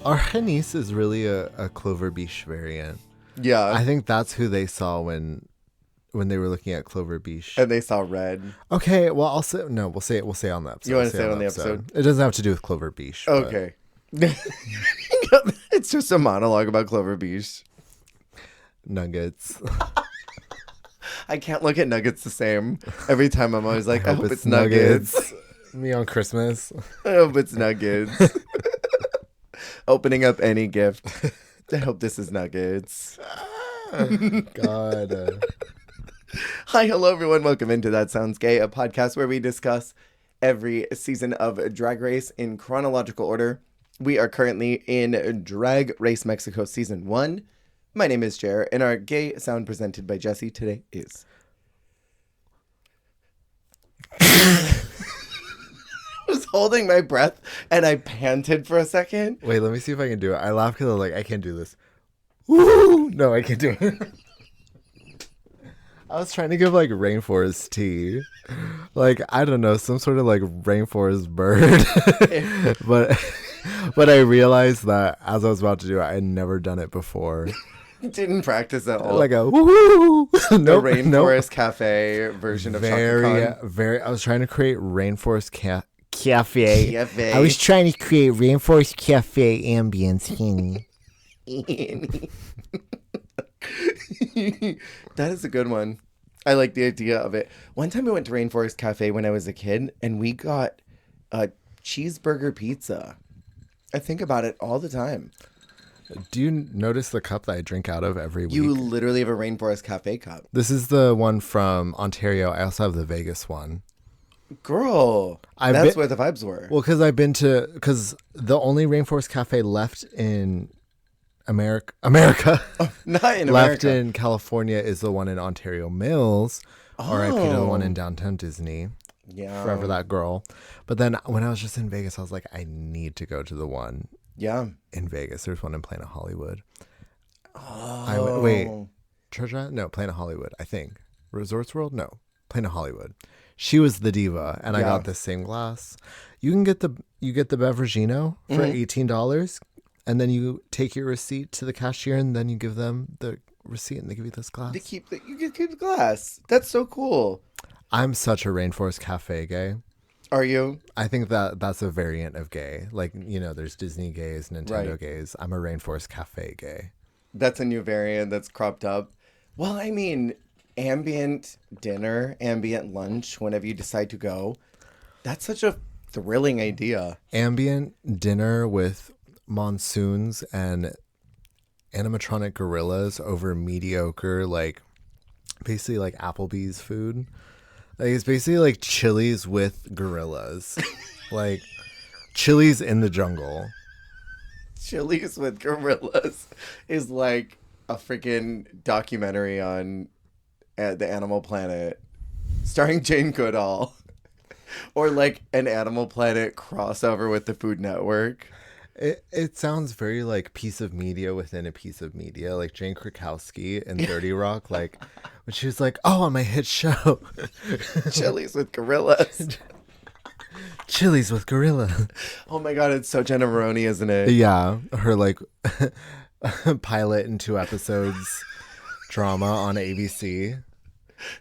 Argenis is really a Clover Beach variant. Yeah. I think that's who they saw when they were looking at Clover Beach. And they saw red. Okay, well I'll say no. We'll say on the episode. You want to say it on the episode? It doesn't have to do with Clover Beach. Okay. It's just a monologue about Clover Beach. Nuggets. I can't look at nuggets the same. Every time I'm always like, I hope it's nuggets. Me on Christmas. I hope it's nuggets. Opening up any gift. I hope this is nuggets. God. Hi, hello, everyone. Welcome into That Sounds Gay, a podcast where we discuss every season of Drag Race in chronological order. We are currently in Drag Race Mexico Season 1. My name is Jer, and our gay sound presented by Jesse today is... I was holding my breath, and I panted for a second. Wait, let me see if I can do it. I laugh because I was like, I can't do this. Woo! No, I can't do it. I was trying to give like rainforest tea. Like, I don't know, some sort of like rainforest bird. But I realized that as I was about to do it, I had never done it before. Didn't practice at all. Like a woo! Nope, Rainforest Cafe version of Chaka Khan. I was trying to create Rainforest Cafe. I was trying to create Rainforest Cafe ambience. That is a good one. I like the idea of it. One time I went to Rainforest Cafe when I was a kid, and we got a cheeseburger pizza. I think about it all the time. Do you notice the cup that I drink out of every week? You literally have a Rainforest Cafe cup. This is the one from Ontario. I also have the Vegas one. Girl, that's where the vibes were. Well, because the only Rainforest Cafe left in America. Oh, not in America. Left in California is the one in Ontario Mills. R.I.P. to the one in downtown Disney. Yeah. Forever that girl. But then when I was just in Vegas, I was like, I need to go to the one. Yeah. In Vegas. There's one in Planet Hollywood. Oh. Wait. Treasure Island? No, Planet Hollywood, I think. Resorts World? No. Planet Hollywood. She was the diva, and I got the same glass. You get the Beveragino for $18, and then you take your receipt to the cashier, and then you give them the receipt, and they give you this glass. You can keep the glass. That's so cool. I'm such a Rainforest Cafe gay. Are you? I think that's a variant of gay. Like, there's Disney gays, Nintendo gays. I'm a Rainforest Cafe gay. That's a new variant that's cropped up. Well, I mean, ambient dinner, ambient lunch, whenever you decide to go, that's such a thrilling idea. Ambient dinner with monsoons and animatronic gorillas over mediocre, like, basically like Applebee's food. Like, it's basically like Chili's with gorillas. Like, Chili's in the jungle. Chili's with gorillas is like a freaking documentary on the Animal Planet starring Jane Goodall. Or like an Animal Planet crossover with the Food Network. It sounds very like piece of media within a piece of media, like Jane Krakowski in 30 Rock, like when she was like, "Oh, on my hit show, Chili's with gorillas." Chili's with gorilla. Oh my god, it's so Jenna Maroney, isn't it? Yeah, her like pilot in 2 episodes drama on ABC.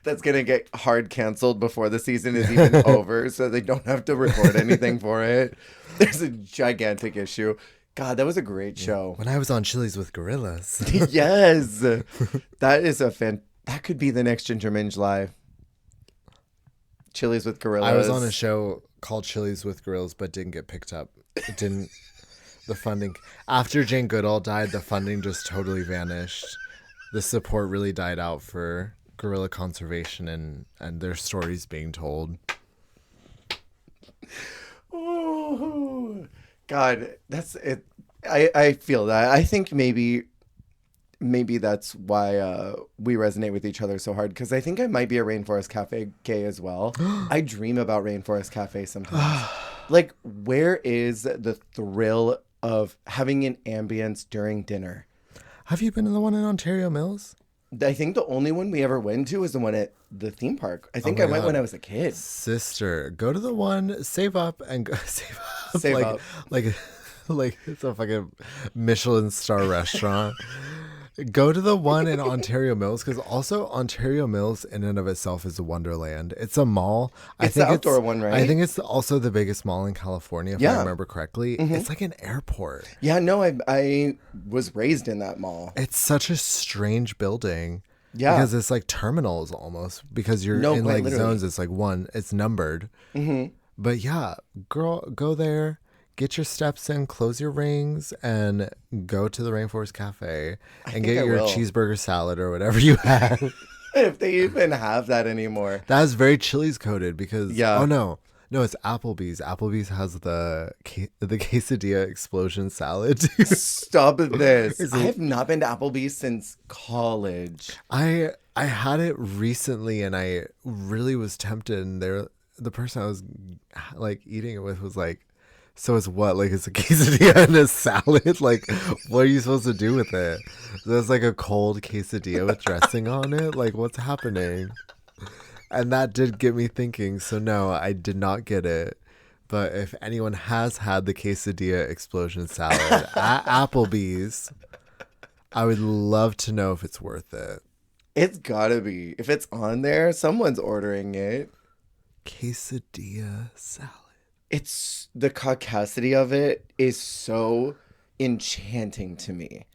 That's gonna get hard canceled before the season is even over, so they don't have to record anything for it. There's a gigantic issue. God, that was a great show. When I was on Chili's with gorillas. Yes, that is that could be the next Ginger Minge Live. Chili's with gorillas. I was on a show called Chili's with Gorillas, but didn't get picked up. It didn't. The funding after Jane Goodall died, the funding just totally vanished. The support really died out for gorilla conservation and their stories being told. Oh, God, that's it. I feel that. I think maybe that's why we resonate with each other so hard, because I think I might be a Rainforest Cafe gay as well. I dream about Rainforest Cafe sometimes. Like, where is the thrill of having an ambience during dinner? Have you been to the one in Ontario Mills? I think the only one we ever went to was the one at the theme park. I think I went when I was a kid. Sister, go to the one, save up and go, save up. Save up. Like like it's a fucking Michelin star restaurant. Go to the one in Ontario Mills, because also Ontario Mills in and of itself is a wonderland. It's a mall. It's the outdoor one, right? I think it's also the biggest mall in California, if I Yeah. remember correctly. It's like an airport. Yeah, no, I was raised in that mall. It's such a strange building. Yeah. Because it's like terminals almost. Because you're No, in quite like literally. zones. It's like one. It's numbered. But yeah, girl, go there. Get your steps in, close your rings, and go to the Rainforest Cafe and think get I your will. cheeseburger salad or whatever you have. If they even have that anymore. That is very Chili's coded because Yeah. oh no, it's Applebee's. Applebee's has the quesadilla explosion salad. Stop this. I have not been to Applebee's since college. I had it recently and I really was tempted. And the person I was like eating it with was like, so it's what? Like it's a quesadilla and a salad? Like what are you supposed to do with it? There's like a cold quesadilla with dressing on it? Like what's happening? And that did get me thinking. So no, I did not get it. But if anyone has had the quesadilla explosion salad at Applebee's, I would love to know if it's worth it. It's gotta be. If it's on there, someone's ordering it. Quesadilla salad. It's the caucasity of it is so enchanting to me.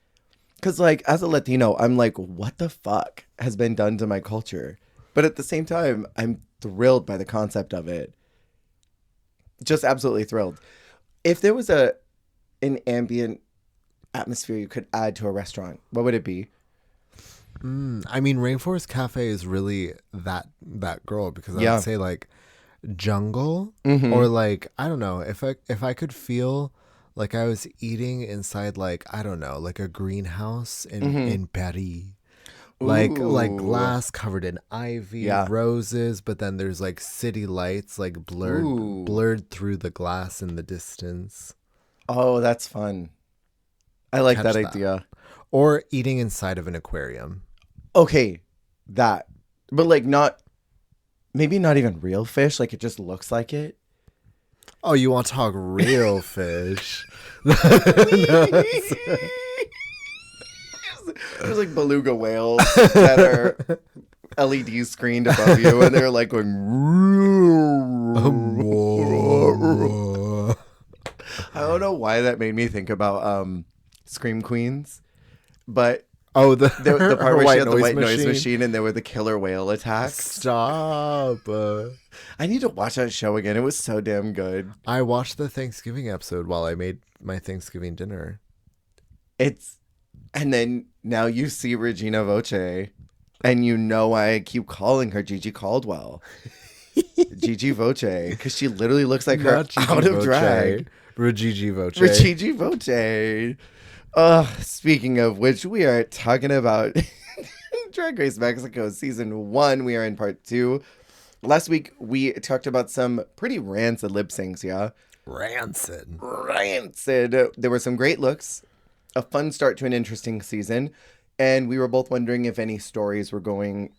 Cause like as a Latino, I'm like, what the fuck has been done to my culture? But at the same time, I'm thrilled by the concept of it. Just absolutely thrilled. If there was an ambient atmosphere you could add to a restaurant, what would it be? I mean, Rainforest Cafe is really that girl because I Yeah. would say like jungle or like I don't know if I could feel like I was eating inside like I don't know like a greenhouse in Paris. Like Ooh. glass covered in ivy, Yeah. roses, but then there's like city lights like Ooh. blurred through the glass in the distance. Oh, that's fun. I like Catch that that. idea. Or eating inside of an aquarium. Okay, that. But like maybe not even real fish, like it just looks like it. Oh, you want to talk real fish? There's like beluga whales that are LED screened above you, and they're like going. I don't know why that made me think about Scream Queens, but Oh, the the part her where she had the white noise machine. machine and there were the killer whale attacks. Stop. I need to watch that show again. It was so damn good. I watched the Thanksgiving episode while I made my Thanksgiving dinner. And then now you see Regina Voce, and you know why I keep calling her Gigi Caldwell. Gigi Voce, because she literally looks like her Not Gigi out of Voce. drag. Gigi Voce. Gigi Voce. Speaking of which, we are talking about Drag Race Mexico Season 1. We are in Part 2. Last week, we talked about some pretty rancid lip syncs, yeah? Rancid. There were some great looks, a fun start to an interesting season, and we were both wondering if any stories were going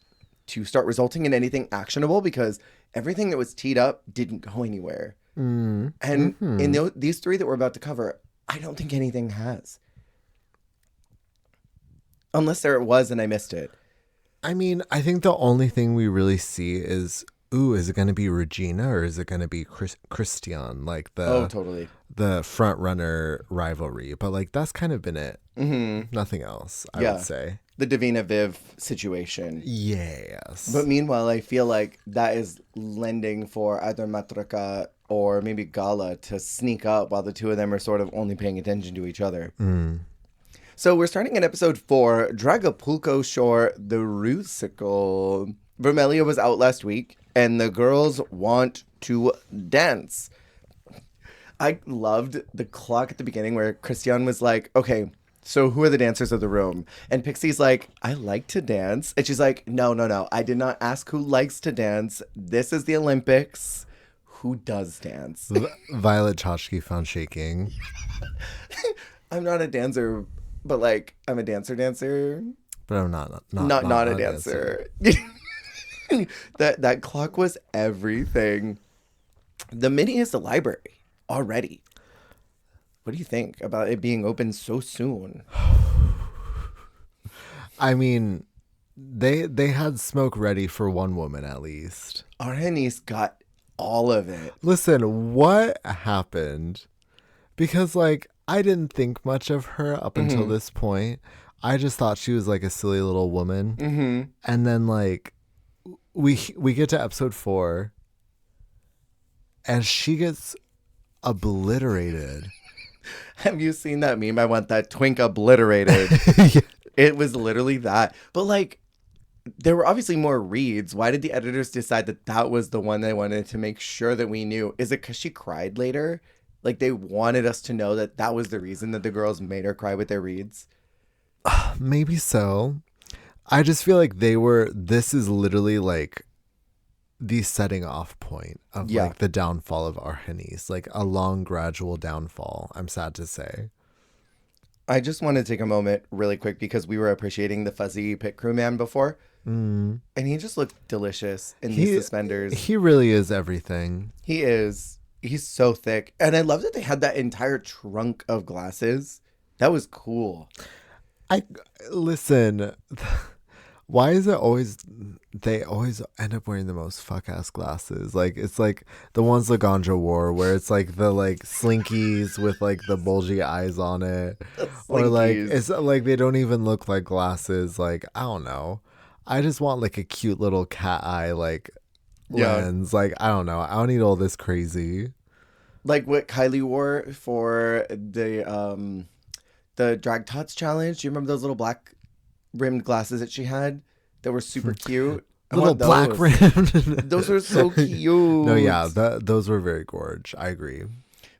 to start resulting in anything actionable because everything that was teed up didn't go anywhere. And in these three that we're about to cover, I don't think anything has. Unless there was and I missed it. I mean, I think the only thing we really see is, is it going to be Regina or is it going to be Christian? Like Totally. the front runner rivalry. But like that's kind of been it. Nothing else, I would say. The Davina Viv situation. Yes. But meanwhile, I feel like that is lending for either Matraca or maybe Gala to sneak up while the two of them are sort of only paying attention to each other. So we're starting in episode 4, Dragapulco Shore, the Rusical. Vermelia was out last week, and the girls want to dance. I loved the clock at the beginning where Christian was like, okay, so who are the dancers of the room? And Pixie's like, I like to dance. And she's like, no. I did not ask who likes to dance. This is the Olympics. Who does dance? Violet Chachki found shaking. I'm not a dancer, but like, I'm a dancer. But I'm not a dancer. That clock was everything. The mini is the library already. What do you think about it being open so soon? I mean, they had smoke ready for one woman at least. Argenis got all of it. Listen, what happened? Because like I didn't think much of her up until Mm-hmm. this point. I just thought she was like a silly little woman. Mm-hmm. And then like we get to episode 4 and she gets obliterated. Have you seen that meme? I want that twink obliterated. Yeah. It was literally that. But like, there were obviously more reads. Why did the editors decide that that was the one they wanted to make sure that we knew? Is it because she cried later? Like they wanted us to know that that was the reason that the girls made her cry with their reads? Maybe so. I just feel like this is literally like the setting off point of Yeah. like the downfall of Argenis, like a long gradual downfall, I'm sad to say. I just want to take a moment really quick because we were appreciating the fuzzy pit crew man before. And he just looked delicious in these suspenders. He really is everything. He is. He's so thick. And I love that they had that entire trunk of glasses. That was cool. I listen. Why is it always they always end up wearing the most fuck ass glasses? Like it's like the ones Laganja wore, where it's like the like slinkies with like the bulgy eyes on it, or like Slinkies. it's like they don't even look like glasses. Like I don't know. I just want like a cute little cat eye like Yeah. lens. Like I don't know. I don't need all this crazy. Like what Kylie wore for the Drag Tots challenge. Do you remember those little black rimmed glasses that she had that were super cute? I Little want black those. rimmed. Those were so cute. No, yeah, those were very gorge. I agree.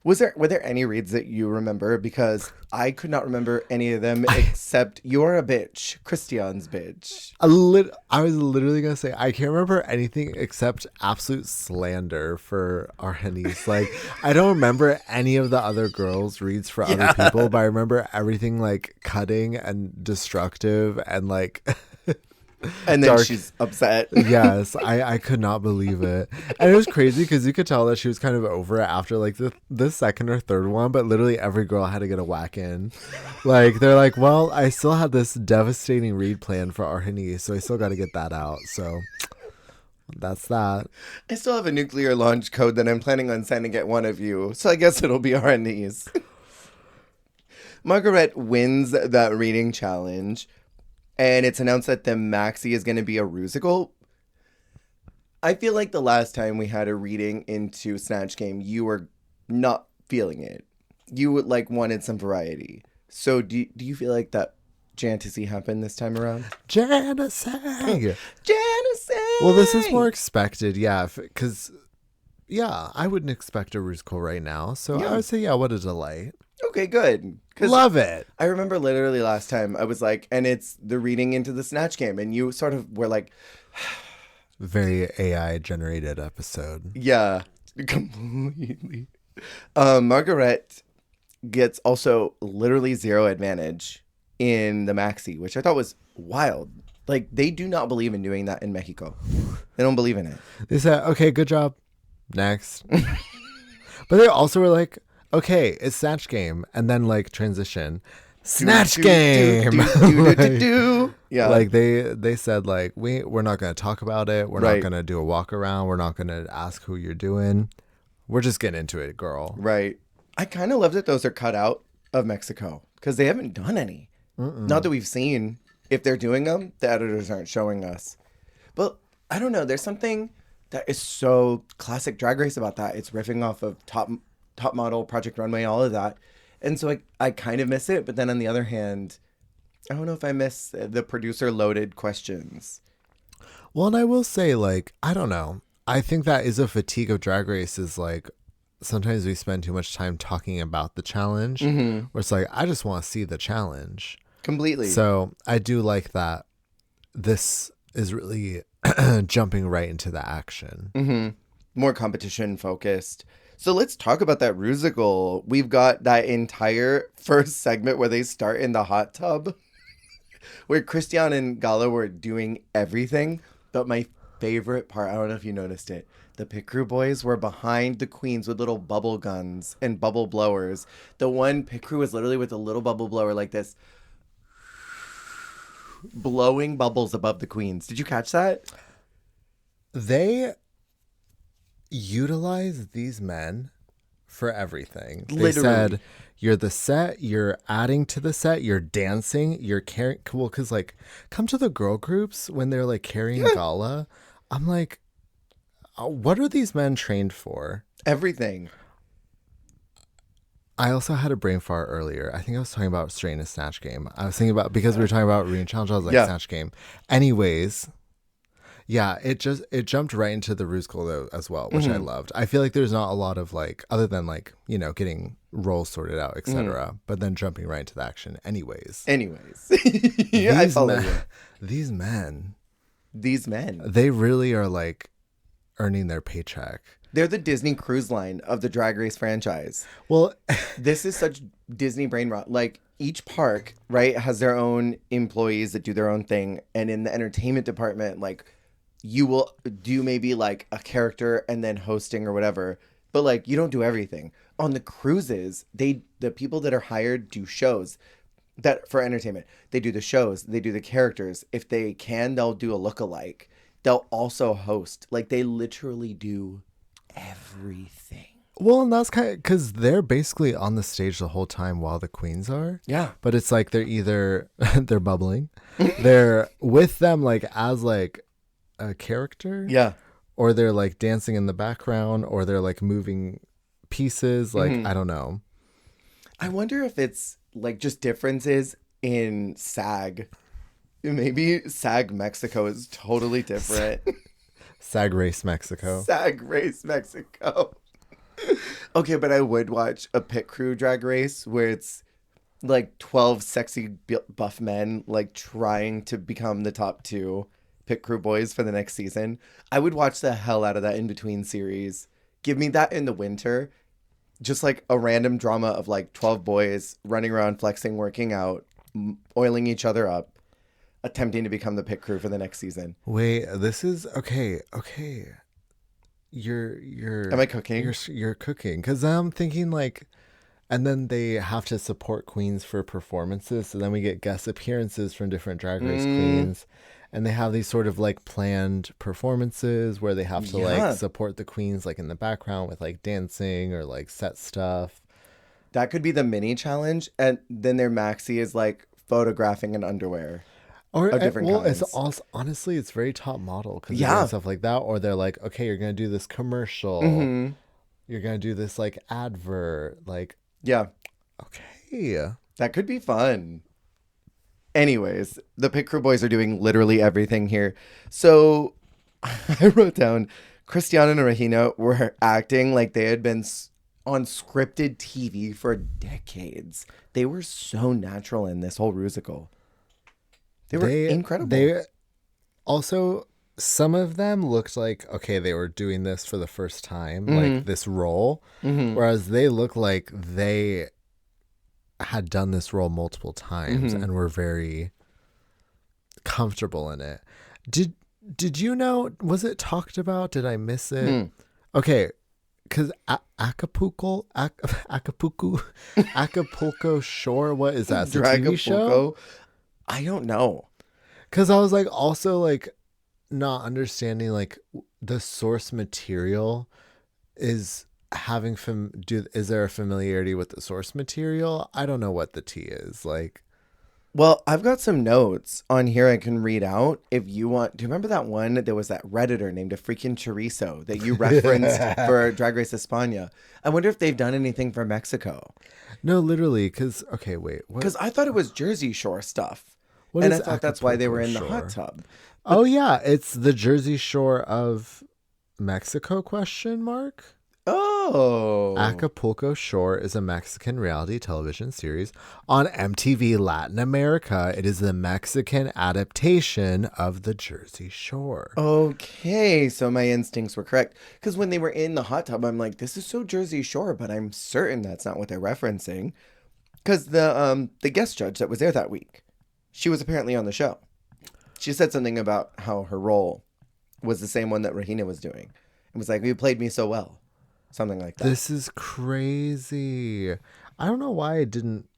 Were there any reads that you remember? Because I could not remember any of them except "You're a bitch," Christian's bitch. I was literally gonna say I can't remember anything except absolute slander for Argenis. Like I don't remember any of the other girls' reads for other people, but I remember everything like cutting and destructive and like And then Dark. she's upset. yes, I could not believe it. And it was crazy because you could tell that she was kind of over it after like the second or third one, but literally every girl had to get a whack in. Like they're like, well, I still had this devastating read plan for Argenis, so I still got to get that out. So that's that. I still have a nuclear launch code that I'm planning on sending at one of you, so I guess it'll be our knees. Margaret wins that reading challenge, and it's announced that the maxi is going to be a rusical. I feel like the last time we had a reading into Snatch Game, you were not feeling it. You would like wanted some variety. So do you feel like that fantasy happened this time around? Genocide. Genocide! Well, this is more expected, yeah, because yeah, I wouldn't expect a rusical right now. So Yeah. I would say, yeah, what a delight. Okay, good. 'Cause Love it. I remember literally last time I was like, and it's the reading into the Snatch Game, and you sort of were like, Very AI generated episode. yeah, completely. Margaret gets also literally zero advantage in the maxi, which I thought was wild. Like they do not believe in doing that in Mexico. They don't believe in it. They said, okay, good job. Next. But they also were like, okay, it's Snatch Game. And then like transition. Snatch Game. Yeah. Like they said like we're not gonna talk about it. We're Right. not gonna do a walk around. We're not gonna ask who you're doing. We're just getting into it, girl. Right. I kind of love that those are cut out of Mexico because they haven't done any. Not that we've seen. If they're doing them, the editors aren't showing us. But I don't know. There's something that is so classic Drag Race about that. It's riffing off of Top Model, Project Runway, all of that. And so I kind of miss it. But then on the other hand, I don't know if I miss the producer loaded questions. Well, and I will say, like, I don't know. I think that is a fatigue of Drag Race is like sometimes we spend too much time talking about the challenge where it's like, I just want to see the challenge. Completely. So I do like that this is really jumping right into the action. More competition focused. So let's talk about that rusical. We've got that entire first segment where they start in the hot tub where Christian and Gala were doing everything. But my favorite part, I don't know if you noticed it, The pit crew boys were behind the queens with little bubble guns and bubble blowers. The one pit crew was literally with a little bubble blower like this, blowing bubbles above the queens. Did you catch that? They utilize these men for everything. They Literally. said, you're the set, you're adding to the set, you're dancing, you're carrying. Well, because, like, come to the girl groups when they're, like, carrying gala. I'm like, what are these men trained for? Everything. I also had a brain fart earlier. I think I was talking about straight in a Snatch Game. I was thinking about, because we were talking about Arena Challenge, I was like, Yeah. Snatch Game. Anyways, yeah, it jumped right into the rusical though as well, which I loved. I feel like there's not a lot of, like, other than, like, you know, getting roles sorted out, etc. But then jumping right into the action. Anyways, Yeah, I follow you. These men, These men. they really are, like, earning their paycheck. They're the Disney Cruise Line of the Drag Race franchise. Well, This is such Disney brain rot. Like, each park, right, has their own employees that do their own thing. And in the entertainment department, like, you will do maybe like a character and then hosting or whatever. But, like, you don't do everything. On the cruises, the people that are hired do shows that for entertainment. They do the shows, they do the characters. If they can, they'll do a lookalike. They'll also host. Like, they literally do everything. well, and that's kind of because they're basically on the stage the whole time while the queens are. Yeah. But it's like they're either they're bubbling, they're with them like as like a character, Yeah. or they're like dancing in the background, or they're like moving pieces. Like I don't know. I wonder if it's like just differences in SAG. Maybe SAG Mexico is totally different. SAG Race Mexico. SAG Race Mexico. Okay, but I would watch a pit crew drag race where it's like 12 sexy buff men like trying to become the top 2 pit crew boys for the next season. I would watch the hell out of that in between series. Give me that in the winter. Just like a random drama of like 12 boys running around, flexing, working out, oiling each other up, attempting to become the pit crew for the next season. Wait, this is okay. You're Am I cooking? You're cooking because I'm thinking like, and then they have to support queens for performances. So then we get guest appearances from different Drag Race queens, and they have these sort of like planned performances where they have to like support the queens like in the background with like dancing or like set stuff. That could be the mini challenge, and then their maxi is like photographing in underwear. Or Of different well, kinds. it's also honestly it's very top model because Yeah. stuff like that. Or they're like, okay, you're gonna do this commercial, you're gonna do this like advert, like Yeah, okay, that could be fun. Anyways, the pit crew boys are doing literally everything here. So I wrote down Christiana and Regina were acting like they had been on scripted TV for decades. They were so natural in this whole rusical. They were incredible. They also, some of them looked like okay, they were doing this for the first time, like this role, whereas they look like they had done this role multiple times and were very comfortable in it. Did you know? Was it talked about? Did I miss it? Okay, because Acapulco Shore. What is that? It's a TV show. I don't know. Because I was like also like not understanding like the source material is having is there a familiarity with the source material? I don't know what the tea is like. Well, I've got some notes on here I can read out if you want. Do you remember that one? There was that Redditor named a freaking chorizo that you referenced for Drag Race España. I wonder if they've done anything for Mexico. No, literally, because okay, wait, what? Because I thought it was Jersey Shore stuff. What And is I thought that's why they were in the Acapulco hot Shore? tub. Oh yeah, it's the Jersey Shore of Mexico ? Question mark. Oh. Acapulco Shore is a Mexican reality television series on MTV Latin America. It is the Mexican adaptation of the Jersey Shore. Okay, so my instincts were correct. Because when they were in the hot tub, I'm like, this is so Jersey Shore, but I'm certain that's not what they're referencing. Because the guest judge that was there that week, she was apparently on the show. She said something about how her role was the same one that Regina was doing. It was like, you played me so well. Something like that. This is crazy. I don't know why I didn't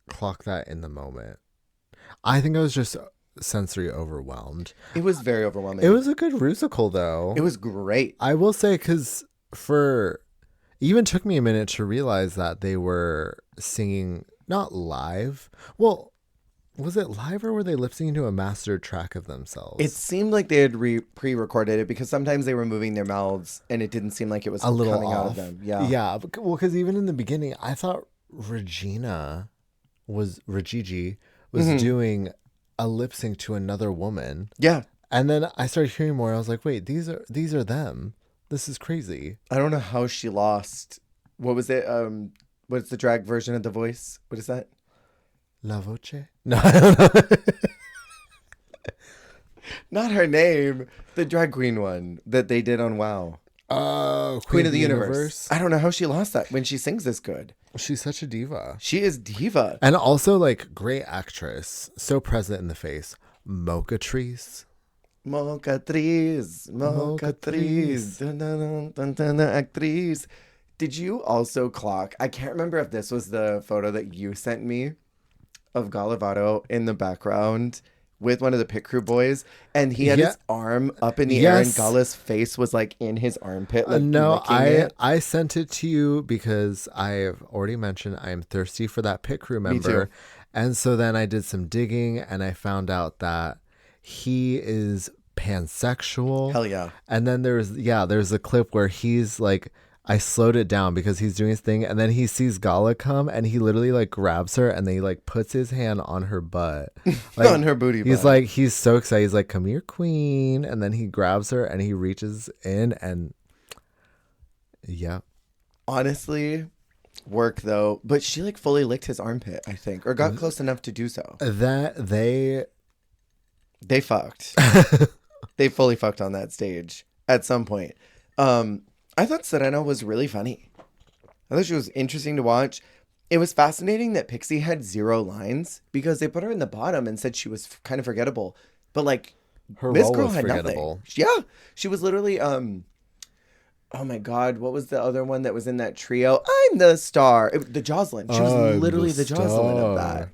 clock that in the moment. I think I was just sensory overwhelmed. It was very overwhelming. It was a good rusical, though. It was great. I will say, because it even took me a minute to realize that they were singing not live. Well, was it live or were they lip syncing to a mastered track of themselves? It seemed like they had pre-recorded it because sometimes they were moving their mouths and it didn't seem like it was a little coming off. out of them. Yeah. Yeah. Well, because even in the beginning, I thought Regigi was doing a lip sync to another woman. Yeah. And then I started hearing more. I was like, wait, these are them. This is crazy. I don't know how she lost. What was it? What's the drag version of The Voice? What is that? La Voce? No, I don't know. Not her name. The drag queen one that they did on WoW. Queen of the Universe. I don't know how she lost that when she sings this good. She's such a diva. She is diva. And also, like, great actress. So present in the face. Mocatrice. Mocatriz. Mocatriz. Dun, dun, dun, dun, dun, dun, actriz. Did you also clock? I can't remember if this was the photo that you sent me of Galavado in the background with one of the pit crew boys, and he had his arm up in the air, and Gala's face was like in his armpit. Like, no, I sent it to you because I've already mentioned I'm thirsty for that pit crew member. Me too. And so then I did some digging and I found out that he is pansexual. Hell yeah. And then there's a clip where he's like, I slowed it down because he's doing his thing, and then he sees Gala come and he literally like grabs her and then he like puts his hand on her butt. Like, on her booty He's butt. like, he's so excited. He's like, come here, queen. And then he grabs her and he reaches in and yeah. Honestly, work though. But she like fully licked his armpit, I think, or got close enough to do so. That They fucked. They fully fucked on that stage at some point. I thought Serena was really funny. I thought she was interesting to watch. It was fascinating that Pixie had 0 lines because they put her in the bottom and said she was kind of forgettable. But like, her Miss role Girl was had forgettable. nothing. Yeah, she was literally oh my God, what was the other one that was in that trio? I'm the star. The Jocelyn. She was literally the Jocelyn of that.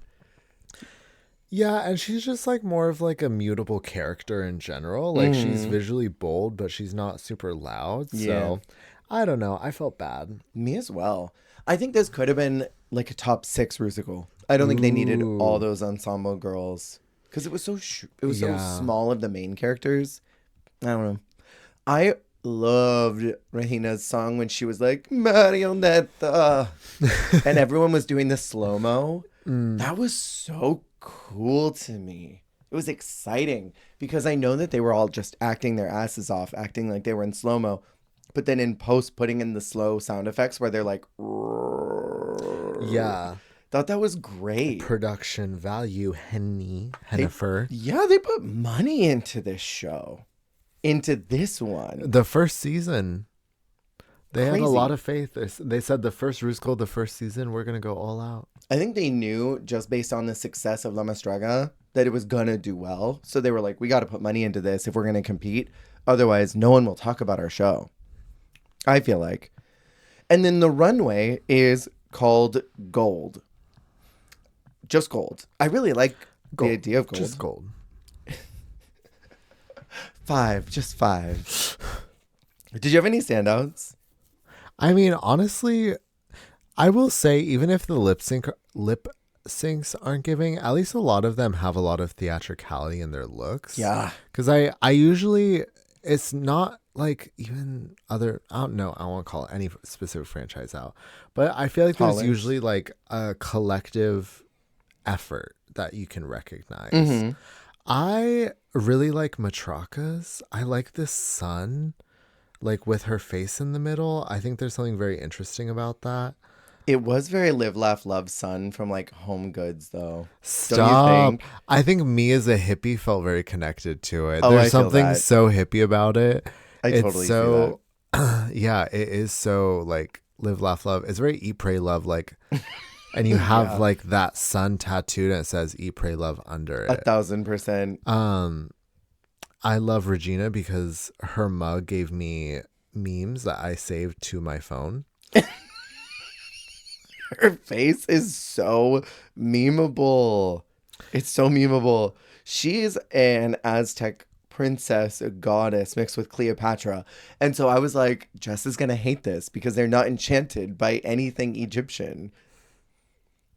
Yeah, and she's just like more of like a mutable character in general. Like she's visually bold, but she's not super loud. So I don't know. I felt bad. Me as well. I think this could have been like a top 6 rusical. I don't think they needed all those ensemble girls because it was so so small of the main characters. I don't know. I loved Regina's song when she was like Marionetta, and everyone was doing the slow mo. That was so cool to me. It was exciting because I know that they were all just acting their asses off, acting like they were in slow mo, but then in post putting in the slow sound effects where they're like, yeah, thought that was great. Production value, Hennifer. They put money into this show, into this one. The first season, they had a Crazy. lot of faith. They said the first Rusical, the first season, we're gonna go all out. I think they knew just based on the success of La Mastraga that it was gonna do well. So they were like, we got to put money into this if we're gonna compete. Otherwise, no one will talk about our show. I feel like. And then the runway is called Gold. Just gold. I really like the idea of gold. Just gold. 5, just 5. Did you have any standouts? I mean, honestly, I will say, even if the lip syncs aren't giving, at least a lot of them have a lot of theatricality in their looks. Yeah. Because I usually, it's not like even other, I don't know, I won't call any specific franchise out, but I feel like there's usually like a collective effort that you can recognize. Mm-hmm. I really like Matraka's. I like this sun, like with her face in the middle. I think there's something very interesting about that. It was very Live, Laugh, Love Sun from like Home Goods though. Stop. Don't you think? I think me as a hippie felt very connected to it. Oh, There's I feel something that. so hippie about it. I totally see that. Yeah, it is so like Live, Laugh, Love. It's very Eat, Pray, Love, like, and you have like that sun tattooed and it says Eat, Pray, Love under it. 1,000%. I love Regina because her mug gave me memes that I saved to my phone. Her face is so memeable. It's so memeable. She's an Aztec princess, a goddess mixed with Cleopatra. And so I was like, Jess is going to hate this because they're not enchanted by anything Egyptian.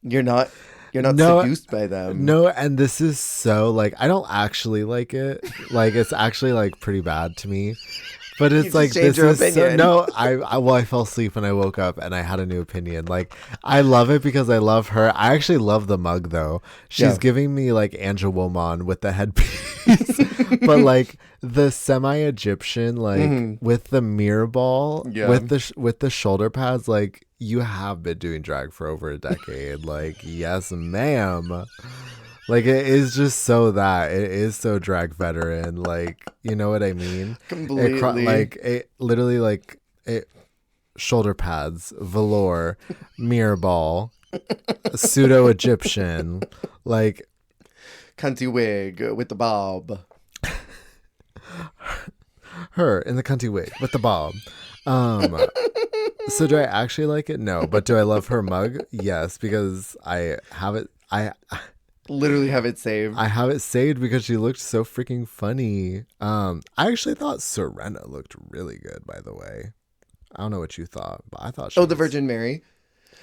You're not No, seduced by them. no, and this is so like I don't actually like it. Like it's actually like pretty bad to me. But You it's just like changed this your is so, opinion. no. I fell asleep and I woke up and I had a new opinion. Like I love it because I love her. I actually love the mug though. She's Yeah. giving me like Angel Woman with the headpiece, but like the semi-Egyptian, like with the mirror ball, Yeah. with the shoulder pads. Like you have been doing drag for over a decade. Like yes, ma'am. Like it is just so that it is so drag veteran, like you know what I mean. Completely. Like it literally like it shoulder pads, velour, mirror ball, pseudo Egyptian, like Cunty wig with the bob. her in the cunty wig with the bob. So do I actually like it? No, but do I love her mug? Yes, because I have it. Literally have it saved. I have it saved because she looked so freaking funny. I actually thought Serena looked really good, by the way. I don't know what you thought, but I thought she Oh, the was- Virgin Mary.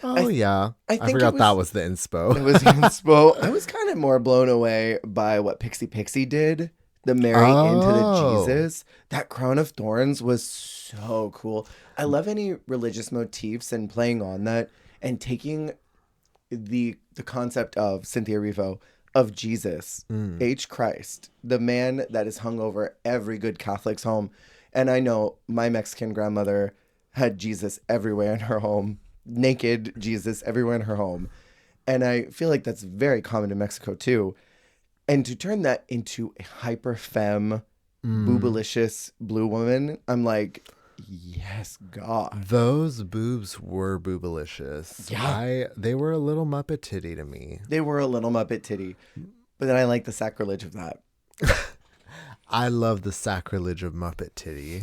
Oh, yeah. I I think forgot it that was- was the inspo. It was inspo. I was kind of more blown away by what Pixie did. The Mary into the Oh. Jesus. That crown of thorns was so cool. I love any religious motifs and playing on that and taking the concept of Cynthia Erivo of Jesus, H. Christ, the man that is hung over every good Catholic's home. And I know my Mexican grandmother had Jesus everywhere in her home, naked Jesus everywhere in her home. And I feel like that's very common in Mexico too. And to turn that into a hyper femme, boobalicious blue woman, I'm like, yes, God. Those boobs were boobalicious. Yeah. They were a little Muppet titty to me. They were a little Muppet titty. But then I like the sacrilege of that. I love the sacrilege of Muppet titty.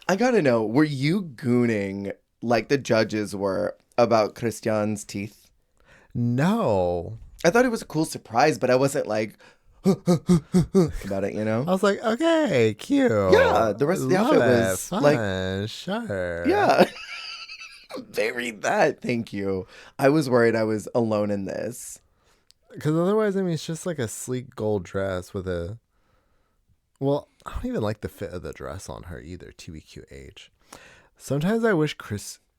I gotta know, were you gooning like the judges were about Christian's teeth? No. I thought it was a cool surprise, but I wasn't like about it, you know? I was like, okay, cute. Yeah, the rest of the Love outfit it. was, Fun. like- Sure. Yeah. Very that. Thank you. I was worried I was alone in this. Because otherwise, I mean, it's just like a sleek gold dress with a. Well, I don't even like the fit of the dress on her either. TBQH. Sometimes I wish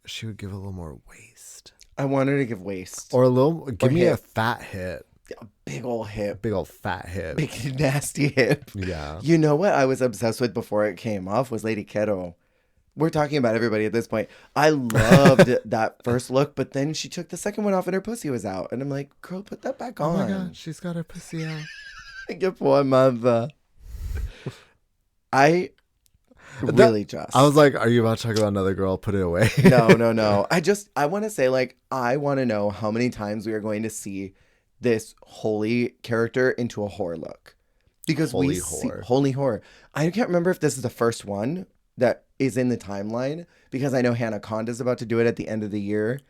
she would give a little more waist I want her to give waist. or a little. Give me a hip. fat hip, A big old hip. big old fat hip. Big nasty hip. Yeah. You know what I was obsessed with before it came off was Lady Keto. We're talking about everybody at this point. I loved that first look, but then she took the second one off and her pussy was out. And I'm like, girl, put that back Oh on. my god, she's got her pussy out. Your poor mother. I really just. I was like, are you about to talk about another girl? Put it away. No. I want to say, like, I want to know how many times we are going to see this holy character into a whore look. Because Holy we see whore. holy whore. I can't remember if this is the first one that is in the timeline because I know Hannah Conda's about to do it at the end of the year.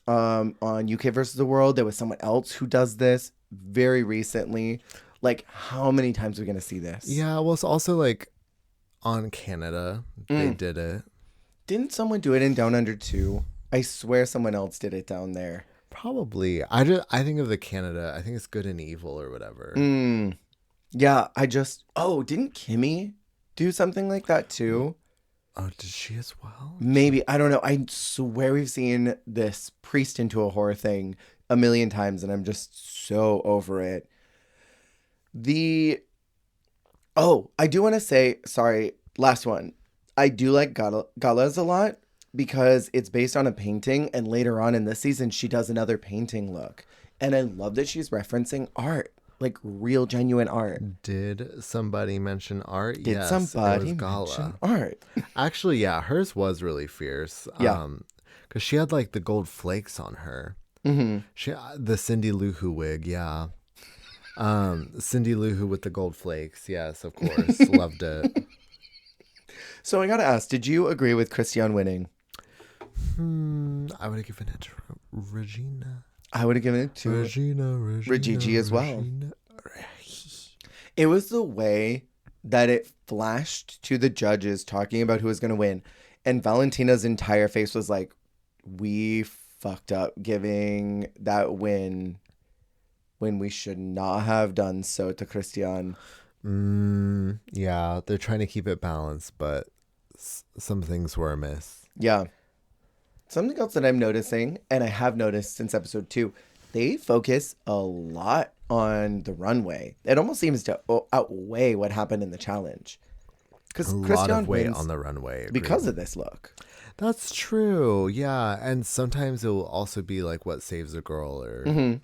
On UK versus the World, there was someone else who does this very recently. Like, how many times are we going to see this? Yeah, well, it's also like on Canada, they did it. Didn't someone do it in Down Under 2? I swear someone else did it down there. Probably. I think of the Canada. I think it's Good and Evil or whatever. Yeah, didn't Kimmy do something like that too? Oh, did she as well? Maybe. I don't know. I swear we've seen this priest into a horror thing a million times and I'm just so over it. I do want to say, sorry, last one. I do like Galas a lot because it's based on a painting and later on in this season, she does another painting look. And I love that she's referencing art, like real genuine art. Did somebody mention art? Did Yes, somebody it was Gala. mention art? Actually, yeah, hers was really fierce. Yeah. Because she had like the gold flakes on her. Mm-hmm. The Cindy Lou Who wig, yeah. Cindy Lou Who with the gold flakes, yes, of course, loved it. So I gotta ask, did you agree with Christian winning? I would have given it to Regina. I would have given it to Rajiji as well. It was the way that it flashed to the judges talking about who was going to win. And Valentina's entire face was like, we fucked up giving that win when we should not have done so to Christian. Yeah, they're trying to keep it balanced, but some things were amiss. Yeah. Something else that I'm noticing, and I have noticed since episode 2, they focus a lot on the runway. It almost seems to outweigh what happened in the challenge. Because A lot Christian of weight wins on the runway. because of this look. That's true. Yeah, and sometimes it will also be like what saves a girl or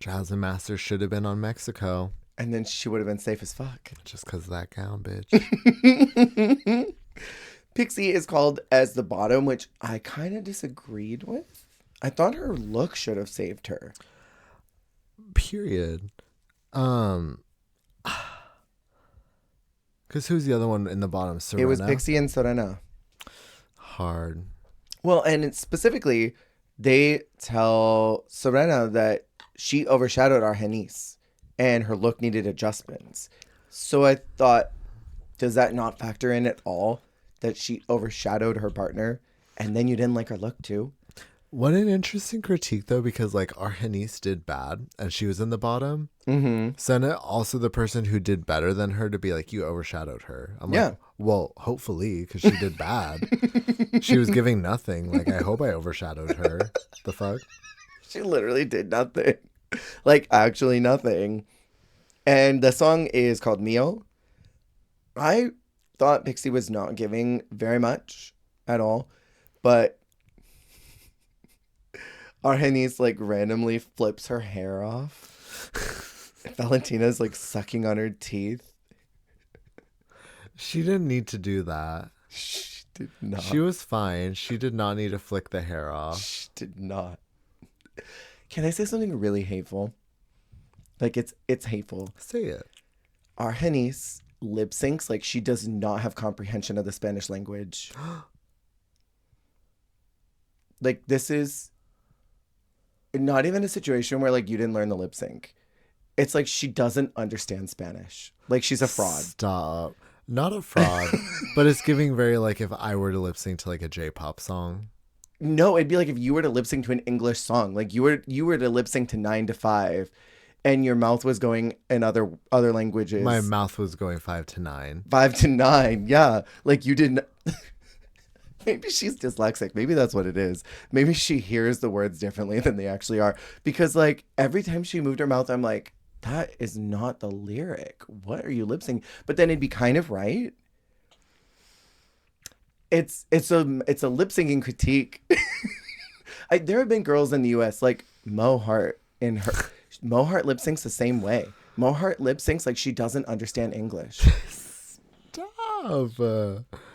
Jasmine Masters should have been on Mexico. And then she would have been safe as fuck. Just because of that gown, bitch. Pixie is called as the bottom, which I kind of disagreed with. I thought her look should have saved her. Period. Because who's the other one in the bottom? Serena? It was Pixie and Serena. Hard. Well, and it's specifically, they tell Serena that she overshadowed Argenis and her look needed adjustments. So I thought, does that not factor in at all? That she overshadowed her partner and then you didn't like her look too? What an interesting critique, though, because like Argenis did bad and she was in the bottom. Senna, also the person who did better than her, to be like, you overshadowed her. I'm like, well, hopefully, because she did bad. She was giving nothing. Like, I hope I overshadowed her. The fuck? She literally did nothing. Like, actually nothing. And the song is called Mio. I thought Pixie was not giving very much at all, but Argenis like randomly flips her hair off. Valentina's like sucking on her teeth. She didn't need to do that. She did not. She was fine. She did not need to flick the hair off. She did not. Can I say something really hateful? Like it's hateful. Say it. Argenis lip syncs like she does not have comprehension of the Spanish language. Like, this is not even a situation where like you didn't learn the lip sync. It's like she doesn't understand Spanish. Like, she's a fraud. Stop. Not a fraud, but it's giving very like if I were to lip sync to like a J-pop song. No, it'd be like if you were to lip sync to an English song. Like, you were to lip sync to 9 to 5 and your mouth was going in other languages. My mouth was going 5 to 9. 5 to 9, yeah. Like, you didn't. Maybe she's dyslexic. Maybe that's what it is. Maybe she hears the words differently than they actually are. Because, like, every time she moved her mouth, I'm like, that is not the lyric. What are you lip syncing? But then it'd be kind of right. It's a lip syncing critique. There have been girls in the U.S. like Mo Hart Mo Hart lip syncs the same way. Mo Hart lip syncs like she doesn't understand English. Stop.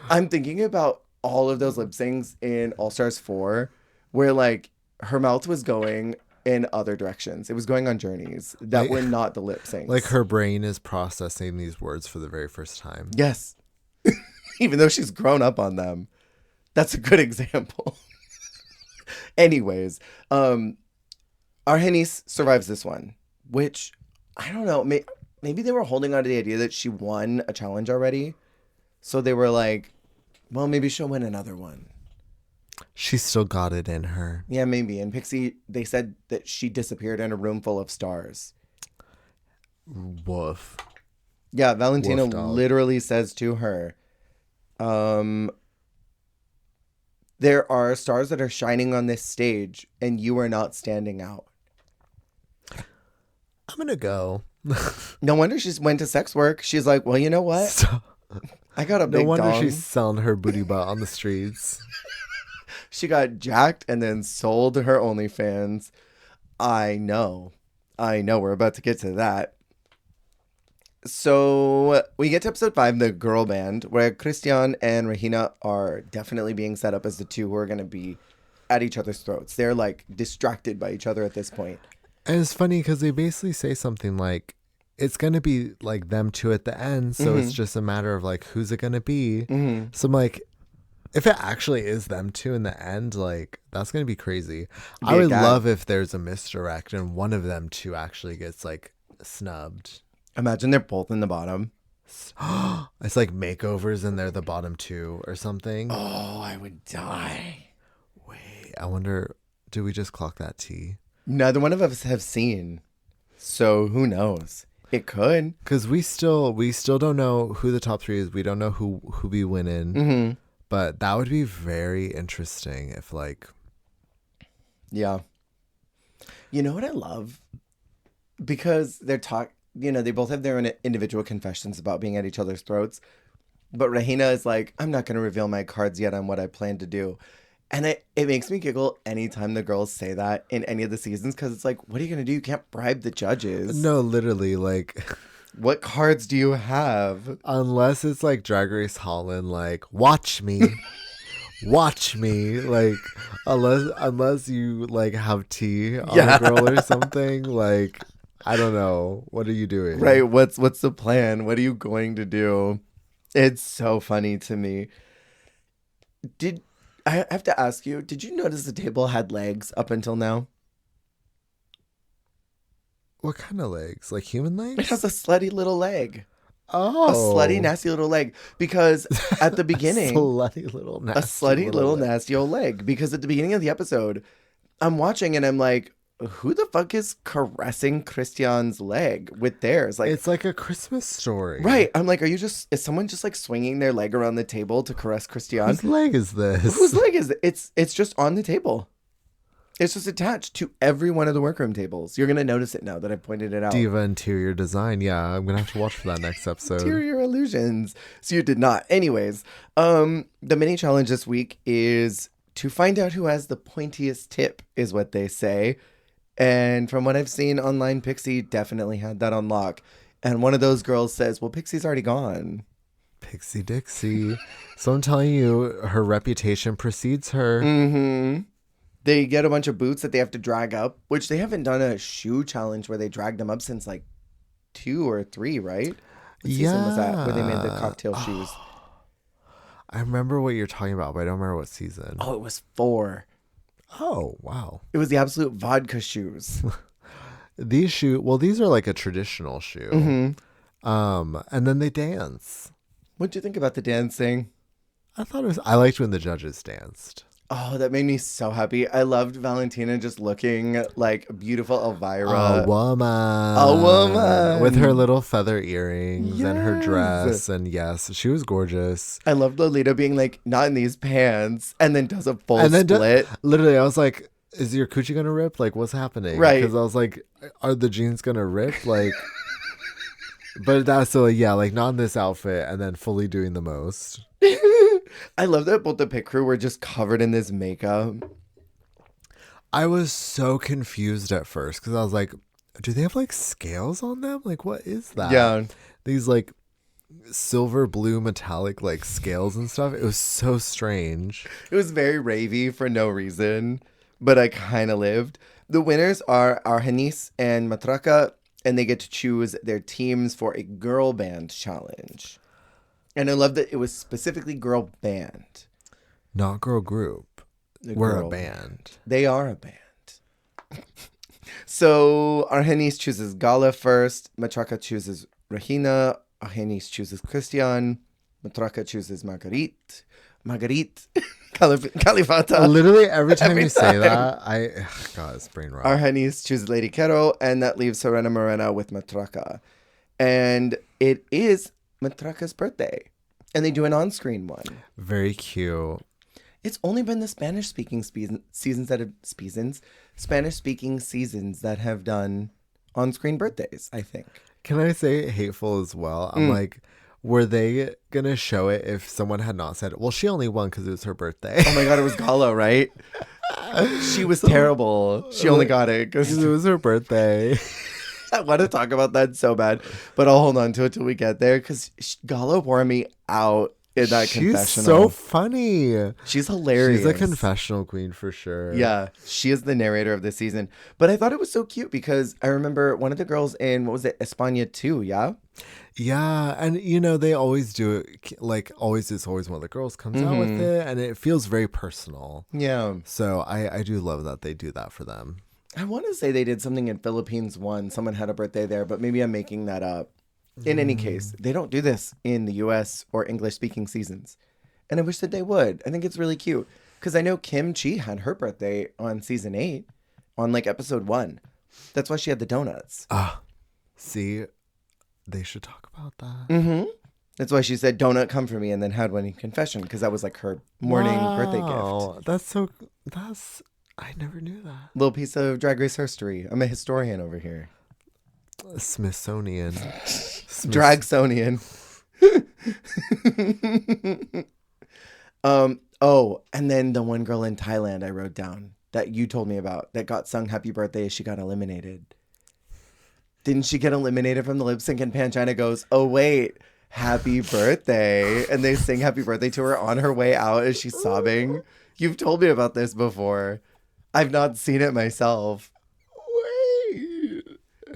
I'm thinking about all of those lip syncs in All Stars 4 where like her mouth was going in other directions. It was going on journeys that were not the lip syncs. Like, her brain is processing these words for the very first time. Yes. Even though she's grown up on them. That's a good example. Anyways, Argenis survives this one, which, I don't know, maybe they were holding on to the idea that she won a challenge already. So they were like, well, maybe she'll win another one. She still got it in her. Yeah, maybe. And Pixie, they said that she disappeared in a room full of stars. Woof. Yeah, Valentina Woof, dog. literally says to her, there are stars that are shining on this stage and you are not standing out. I'm going to go. No wonder she went to sex work. She's like, well, you know what? Stop. I got a big No wonder dong. she's selling her booty butt on the streets. She got jacked and then sold her OnlyFans. I know. We're about to get to that. So we get to episode 5, the girl band, where Christian and Regina are definitely being set up as the two who are going to be at each other's throats. They're like distracted by each other at this point. And it's funny because they basically say something like, it's gonna be like them two at the end, so it's just a matter of like who's it gonna be. So I'm like, if it actually is them two in the end, like that's gonna be crazy. I would love if there's a misdirect and one of them two actually gets like snubbed. Imagine they're both in the bottom. It's like makeovers and they're the bottom two or something. Oh, I would die. Wait, I wonder, do we just clock that T? Neither one of us have seen, so who knows? It could, because we still don't know who the top three is. We don't know who be winning. But that would be very interesting if like, yeah. You know what I love? Because they both have their own individual confessions about being at each other's throats. But Rahina is like, I'm not going to reveal my cards yet on what I plan to do. And it makes me giggle anytime the girls say that in any of the seasons, because it's like, what are you going to do? You can't bribe the judges. No, literally, like... What cards do you have? Unless it's like Drag Race Holland, like, watch me. Watch me. Like, unless you, like, have tea on a girl or something, like... I don't know. What are you doing? Right. What's the plan? What are you going to do? It's so funny to me. I have to ask you, did you notice the table had legs up until now? What kind of legs? Like human legs? It has a slutty little leg. Oh. A slutty, nasty little leg. Because at the beginning... a slutty little nasty old leg. Because at the beginning of the episode, I'm watching and I'm like, who the fuck is caressing Christian's leg with theirs? Like, it's like a Christmas story. Right. I'm like, is someone just like swinging their leg around the table to caress Christian? Whose leg is this? Whose leg is it? It's just on the table. It's just attached to every one of the workroom tables. You're going to notice it now that I pointed it out. Diva interior design. Yeah, I'm going to have to watch for that next episode. Interior illusions. So you did not. Anyways, the mini challenge this week is to find out who has the pointiest tip, is what they say. And from what I've seen online, Pixie definitely had that on lock. And one of those girls says, well, Pixie's already gone. Pixie Dixie. So I'm telling you, her reputation precedes her. Mm-hmm. They get a bunch of boots that they have to drag up, which they haven't done a shoe challenge where they drag them up since like 2 or 3, right? What season was that where they made the cocktail shoes? I remember what you're talking about, but I don't remember what season. Oh, it was 4. Oh, wow. It was the absolute vodka shoes. These are like a traditional shoe. And then they dance. What'd you think about the dancing? I liked when the judges danced. Oh, that made me so happy. I loved Valentina just looking like beautiful Elvira. A woman. With her little feather earrings and her dress. And yes, she was gorgeous. I loved Lolita being like, not in these pants. And then does a full split. Literally, I was like, is your coochie going to rip? Like, what's happening? Right. Because I was like, are the jeans going to rip? Like, but that's so, yeah, like not in this outfit and then fully doing the most. I love that both the pit crew were just covered in this makeup. I was so confused at first because I was like, do they have like scales on them? Like, what is that? Yeah. These like silver blue metallic like scales and stuff. It was so strange. It was very ravey for no reason, but I kind of lived. The winners are Argenis and Matraca, and they get to choose their teams for a girl band challenge. And I love that it was specifically girl band. Not girl group. We're a band. They are a band. So Argenis chooses Gala first. Matraca chooses Regina. Argenis chooses Christian. Matraca chooses Marguerite. Califata. Literally every time you say that, God, it's brain rot. Argenis chooses Lady Quero, and that leaves Serena Morena with Matraca. And it is Matraca's birthday, and they do an on-screen one. Very cute. It's only been the Spanish-speaking seasons that have done on-screen birthdays, I think. Can I say hateful as well? I'm like, were they gonna show it if someone had not said, well, she only won because it was her birthday? Oh my God, it was Gala, right? She was terrible. She only got it because it was her birthday. I want to talk about that so bad, but I'll hold on to it till we get there because Gala wore me out in that She's confessional. so funny. She's hilarious. She's a confessional queen for sure. Yeah, she is the narrator of this season. But I thought it was so cute because I remember one of the girls in, what was it, España too, yeah? Yeah, and you know, they always do it, like, always, it's always one of the girls comes out with it, and it feels very personal. Yeah. So I do love that they do that for them. I want to say they did something in Philippines one. Someone had a birthday there, but maybe I'm making that up. In any case, they don't do this in the US or English speaking seasons. And I wish that they would. I think it's really cute. Because I know Kim Chi had her birthday on season 8, on like episode 1. That's why she had the donuts. See, they should talk about that. That's why she said, donut come for me, and then had one in confession, because that was like her morning birthday gift. I never knew that. Little piece of Drag Race history. I'm a historian over here. Smithsonian. Dragsonian. Oh, and then the one girl in Thailand I wrote down that you told me about that got sung happy birthday as she got eliminated. Didn't she get eliminated from the lip sync, and Panchina goes, oh wait, happy birthday, and they sing happy birthday to her on her way out as she's sobbing? You've told me about this before. I've not seen it myself. Wait.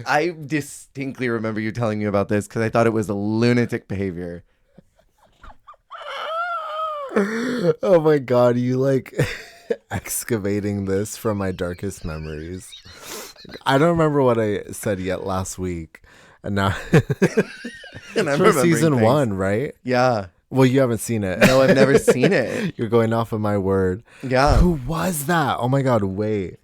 I distinctly remember you telling me about this because I thought it was a lunatic behavior. Oh my god, you like excavating this from my darkest memories. I don't remember what I said yet last week. And now And I'm for season things. 1, right? Yeah. Well, you haven't seen it. No, I've never seen it. You're going off of my word. Yeah. Who was that? Oh my god, wait.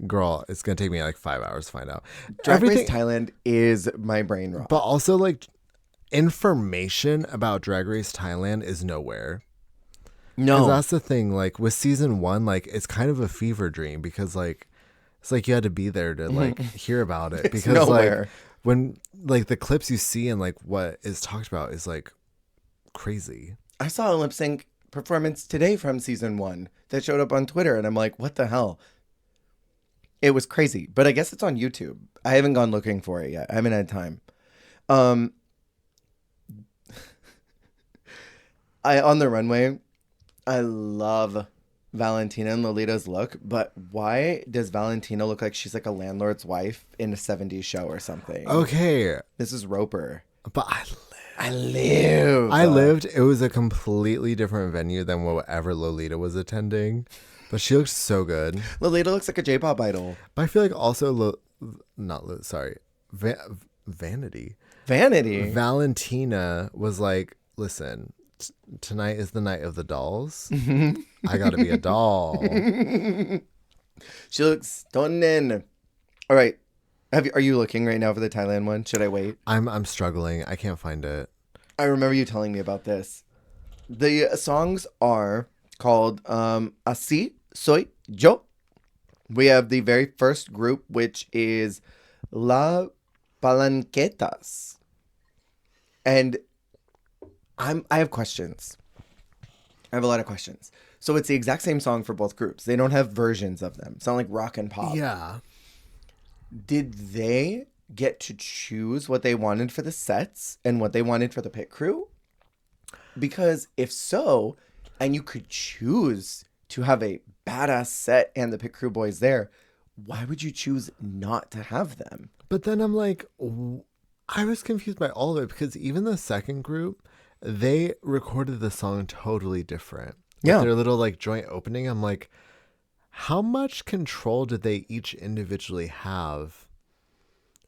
Girl, it's going to take me like 5 hours to find out. Drag Race Thailand is my brain rot. But also, like, information about Drag Race Thailand is nowhere. No. Because that's the thing. Like, with season 1, like, it's kind of a fever dream because, like, it's like you had to be there to, like, hear about it. Because, nowhere. like, when, like, the clips you see and, like, what is talked about is, like, crazy. I saw a lip sync performance today from season 1 that showed up on Twitter, and I'm like, what the hell? It was crazy, but I guess it's on YouTube. I haven't gone looking for it yet. I haven't had time. On the runway, I love Valentina and Lolita's look, but why does Valentina look like she's like a landlord's wife in a 70s show or something? Okay. This is Roper. But I lived. It was a completely different venue than whatever Lolita was attending. But she looked so good. Lolita looks like a J-pop idol. But I feel like also, Vanity. Valentina was like, listen, tonight is the night of the dolls. I gotta be a doll. She looks stunning. All right. Are you looking right now for the Thailand one? Should I wait? I'm struggling. I can't find it. I remember you telling me about this. The songs are called Así Soy Yo. We have the very first group, which is La Palanquetas. And I have questions. I have a lot of questions. So it's the exact same song for both groups. They don't have versions of them. Sound like rock and pop. Yeah. Did they get to choose what they wanted for the sets and what they wanted for the pit crew? Because if so, and you could choose to have a badass set and the pit crew boys there, why would you choose not to have them? But then I'm like, I was confused by all of it because even the second group, they recorded the song totally different. Yeah. With their little like joint opening, I'm like, how much control did they each individually have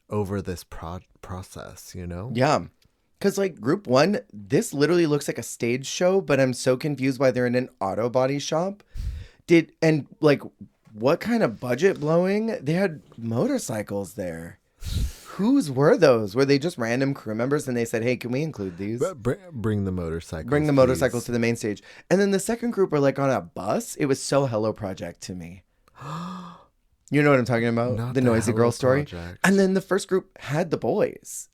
over this process, you know? Yeah. Because, like, group 1, this literally looks like a stage show, but I'm so confused why they're in an auto body shop. What kind of budget blowing? They had motorcycles there. Whose were those? Were they just random crew members and they said, hey, can we include these? Bring the motorcycles. Bring the motorcycles to the main stage. And then the second group were, like, on a bus. It was so Hello Project to me. You know what I'm talking about? Not the Noisy Hello Girl story. Project. And then the first group had the boys.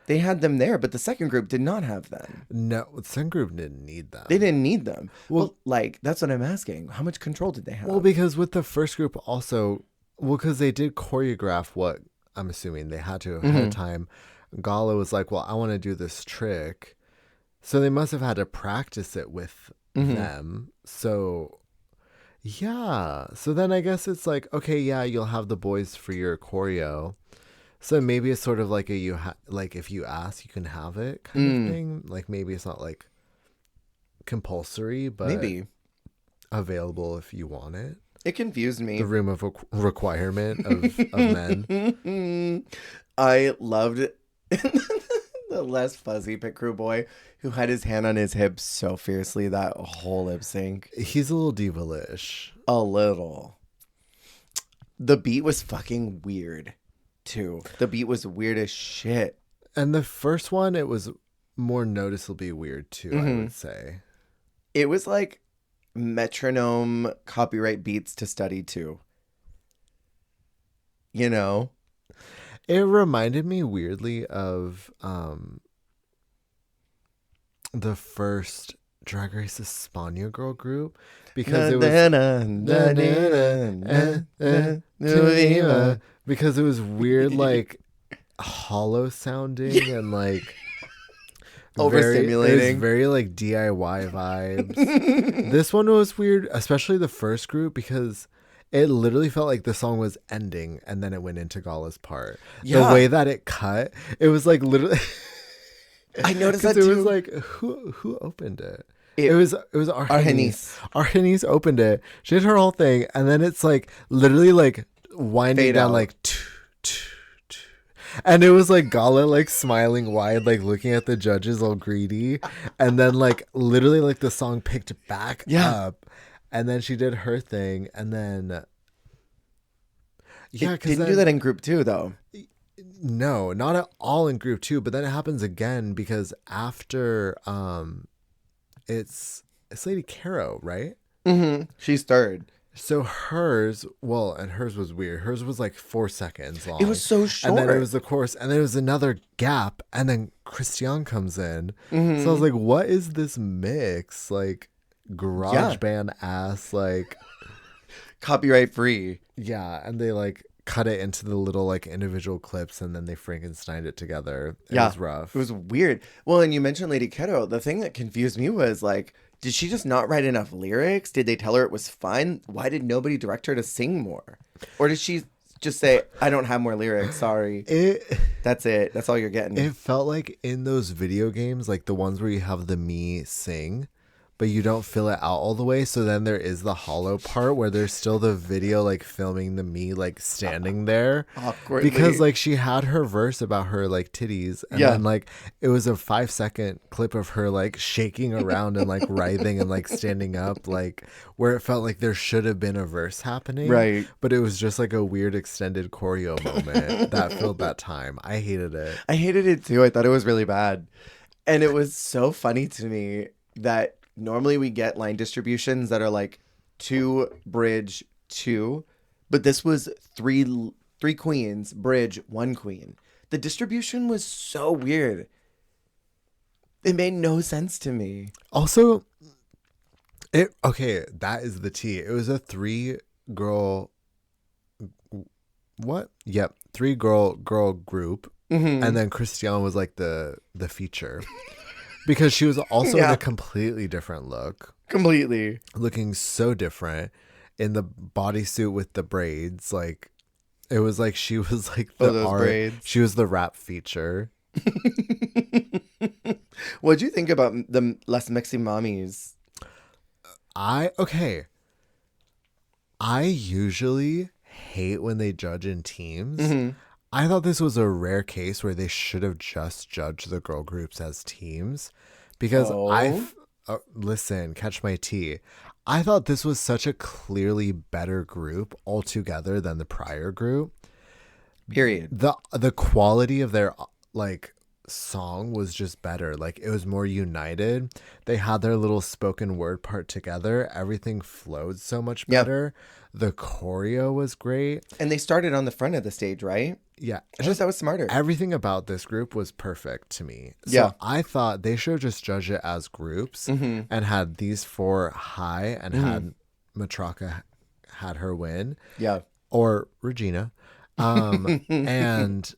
They had them there, but the second group did not have them. No, the second group didn't need them. They didn't need them. Well, That's what I'm asking. How much control did they have? Well, because with the first group also, because they did choreograph what I'm assuming they had to ahead of time. Gala was like, well, I want to do this trick. So they must have had to practice it with them. So yeah. So then I guess it's like, okay, yeah, you'll have the boys for your choreo. So maybe it's sort of like like if you ask, you can have it kind of thing. Like maybe it's not like compulsory, but Maybe. available if you want it. It confused me. The room of requirement of men. I loved the less fuzzy pit crew boy who had his hand on his hip so fiercely that whole lip sync. He's a little diva-ish. A little. The beat was fucking weird, too. The beat was weird as shit. And the first one, it was more noticeably weird, too, I would say. It was like metronome copyright beats to study to. You know? It reminded me weirdly of the first Drag Race España girl group because because it was weird, like hollow sounding and like overstimulating. It was very like DIY vibes. This one was weird, especially the first group because it literally felt like the song was ending and then it went into Gala's part. Yeah. The way that it cut, it was like literally. I noticed that too. It was like who opened it? It was Argenis. Argenis opened it. She did her whole thing, and then it's like literally like winding Fade down out. like. And it was like Gala like smiling wide, like looking at the judges all greedy, and then like literally like the song picked back up, and then she did her thing, and then It didn't do that in group 2 though. No, not at all in group 2, but then it happens again because after it's Lady Caro, right? She's third. So hers was weird. Hers was like 4 seconds long. It was so short. And then it was the chorus, and then it was another gap, and then Christian comes in. So I was like, what is this mix? Like garage band ass, like copyright free. Yeah, and they like cut it into the little like individual clips, and then they Frankensteined it together. It was rough. It was weird. Well, and you mentioned Lady Keto. The thing that confused me was like, did she just not write enough lyrics? Did they tell her it was fine? Why did nobody direct her to sing more? Or did she just say, I don't have more lyrics, sorry. That's it. That's all you're getting. It felt like in those video games, like the ones where you have the me sing, but you don't fill it out all the way. So then there is the hollow part where there's still the video like filming the me like standing there. Awkwardly. Because like she had her verse about her like titties. And then like it was a 5-second clip of her like shaking around and like writhing and like standing up, like where it felt like there should have been a verse happening. Right. But it was just like a weird extended choreo moment that filled that time. I hated it. I hated it too. I thought it was really bad. And it was so funny to me that normally we get line distributions that are like 2 bridge 2, but this was three queens bridge 1 queen. The distribution was so weird. It made no sense to me. Also, that is the tea. It was a 3 girl. What? Yep, 3 girl group, and then Christiane was like the feature. Because she was also in a completely different look. Completely. Looking so different in the bodysuit with the braids. Like, it was like she was like the art. Braids. She was the rap feature. What'd you think about the Las Mexi Mommies? I usually hate when they judge in teams. I thought this was a rare case where they should have just judged the girl groups as teams because listen, catch my tea. I thought this was such a clearly better group altogether than the prior group. Period. The quality of their like song was just better. Like it was more united. They had their little spoken word part together. Everything flowed so much better. The choreo was great. And they started on the front of the stage, right? Yeah. I just thought it was smarter. Everything about this group was perfect to me. So I thought they should have just judged it as groups and had these 4 high and had Matraka had her win. Yeah. Or Regina. And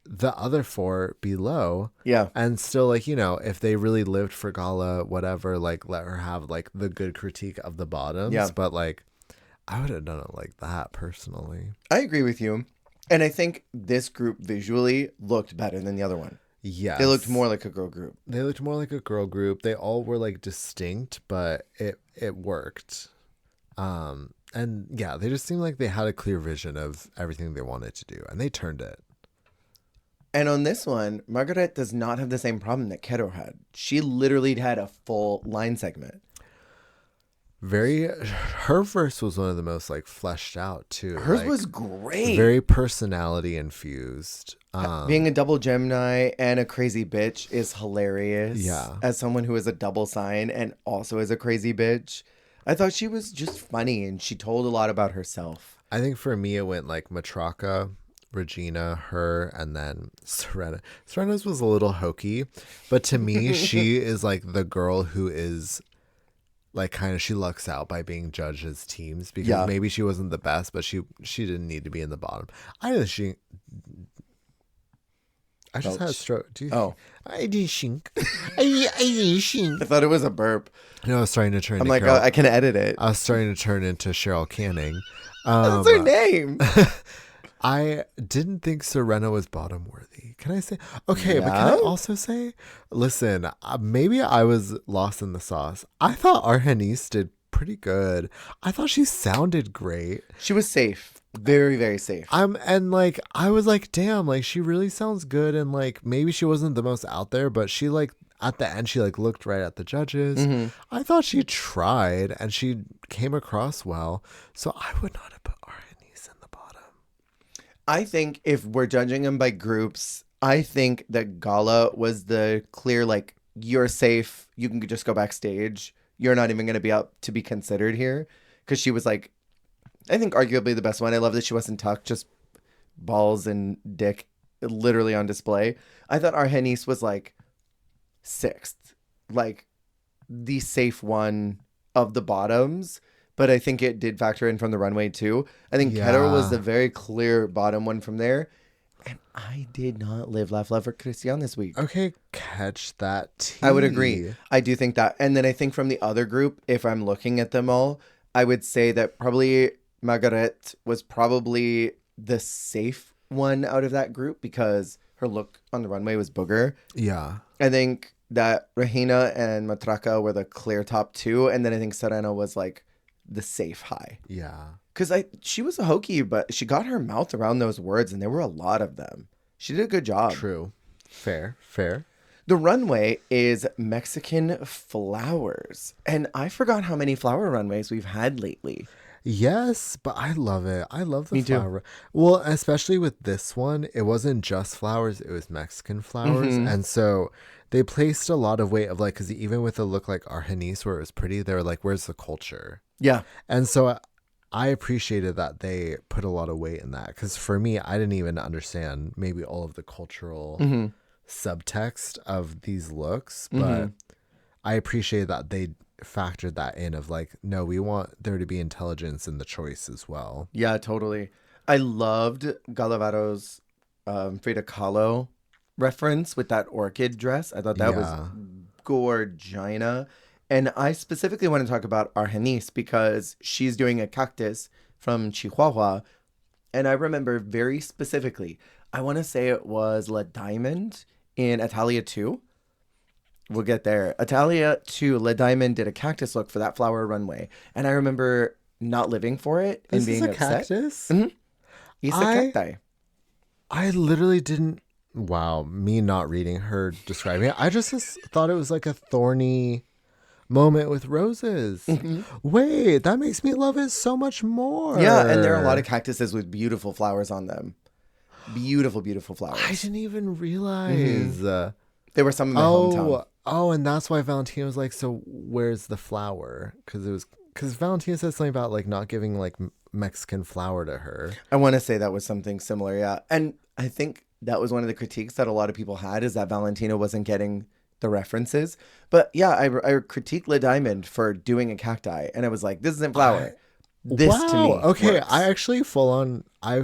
the other four below. Yeah. And still, like, you know, if they really lived for Gala, whatever, like, let her have, like, the good critique of the bottoms. Yeah. But, like, I would have done it like that, personally. I agree with you. And I think this group visually looked better than the other one. Yes. They looked more like a girl group. They looked more like a girl group. They all were, like, distinct, but it worked. And, yeah, they just seemed like they had a clear vision of everything they wanted to do. And they turned it. And on this one, Margaret does not have the same problem that Kero had. She literally had a full line segment. Her verse was one of the most, like, fleshed out, too. Hers like, was great. very personality infused. Being a double Gemini and a crazy bitch is hilarious. Yeah. As someone who is a double sign and also is a crazy bitch, I thought she was just funny and she told a lot about herself. I think for me, it went like Matraka, Regina, her, and then Serena. Serena's was a little hokey, but to me, she is like the girl who is like kind of, she lucks out by being judged as teams because maybe she wasn't the best, but she didn't need to be in the bottom. I just had a stroke. I didn't shink. I didn't shink. I thought it was a burp. No, I was starting to turn. I'm like, I can edit it. I was starting to turn into Cheryl Canning. That's her name. I didn't think Serena was bottom worthy. Can I say? Okay, but can I also say, listen, maybe I was lost in the sauce. I thought Argenis did pretty good. I thought she sounded great. She was safe. Very, very safe. And like I was like, damn, like she really sounds good, and like maybe she wasn't the most out there, but she like at the end she like looked right at the judges. Mm-hmm. I thought she tried and she came across well. So I would not have put Argenis in the bottom. I think if we're judging them by groups, I think that Gala was the clear like you're safe. You can just go backstage. You're not even going to be up to be considered here, because she was like, I think arguably the best one. I love that she wasn't tucked, just balls and dick literally on display. I thought Argenis was like sixth, like the safe one of the bottoms, but I think it did factor in from the runway too. I think Keter was the very clear bottom one from there. And I did not live, laugh, love for Christian this week. Okay, catch that tea. I would agree. I do think that. And then I think from the other group, if I'm looking at them all, I would say that probably Margaret was probably the safe one out of that group because her look on the runway was booger. Yeah. I think that Regina and Matraka were the clear top two. And then I think Serena was like the safe high. Yeah. Because she was a hokey, but she got her mouth around those words, and there were a lot of them. She did a good job. True. Fair. The runway is Mexican flowers. And I forgot how many flower runways we've had lately. Yes, but I love it. I love the Me too. flower. Well, especially with this one, it wasn't just flowers, it was Mexican flowers. Mm-hmm. And so they placed a lot of weight of like, because even with a look like Argenis where it was pretty, they were like, where's the culture? Yeah. And so I appreciated that they put a lot of weight in that, because for me, I didn't even understand maybe all of the cultural subtext of these looks, but I appreciate that they factored that in of like, no, we want there to be intelligence in the choice as well. Yeah, totally. I loved Galavaro's Frida Kahlo reference with that orchid dress. I thought that was gorgina. And I specifically want to talk about Argenis because she's doing a cactus from Chihuahua. And I remember very specifically, I want to say it was La Diamond in Italia 2. We'll get there. Italia 2, La Diamond did a cactus look for that flower runway. And I remember not living for it and being upset. Cactus? Mm-hmm. Isa cacti. I literally didn't. Wow, me not reading her describing it. I just thought it was like a thorny moment with roses. Wait, that makes me love it so much more. Yeah, and there are a lot of cactuses with beautiful flowers on them. Beautiful, beautiful flowers. I didn't even realize. They were some of my hometown. Oh, and that's why Valentina was like, so where's the flower? Because Valentina said something about like not giving like Mexican flower to her. I want to say that was something similar, yeah. And I think that was one of the critiques that a lot of people had, is that Valentina wasn't getting the references. But yeah, I critiqued La Diamond for doing a cacti, and I was like, this isn't flower. This to me Okay, works. I actually full on, I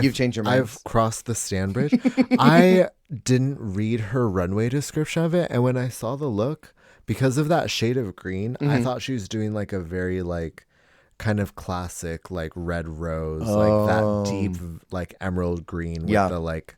You've changed your I've minds. crossed the stand bridge. I didn't read her runway description of it, and when I saw the look, because of that shade of green, I thought she was doing like a very like kind of classic like red rose, like that deep like emerald green with Yeah. the like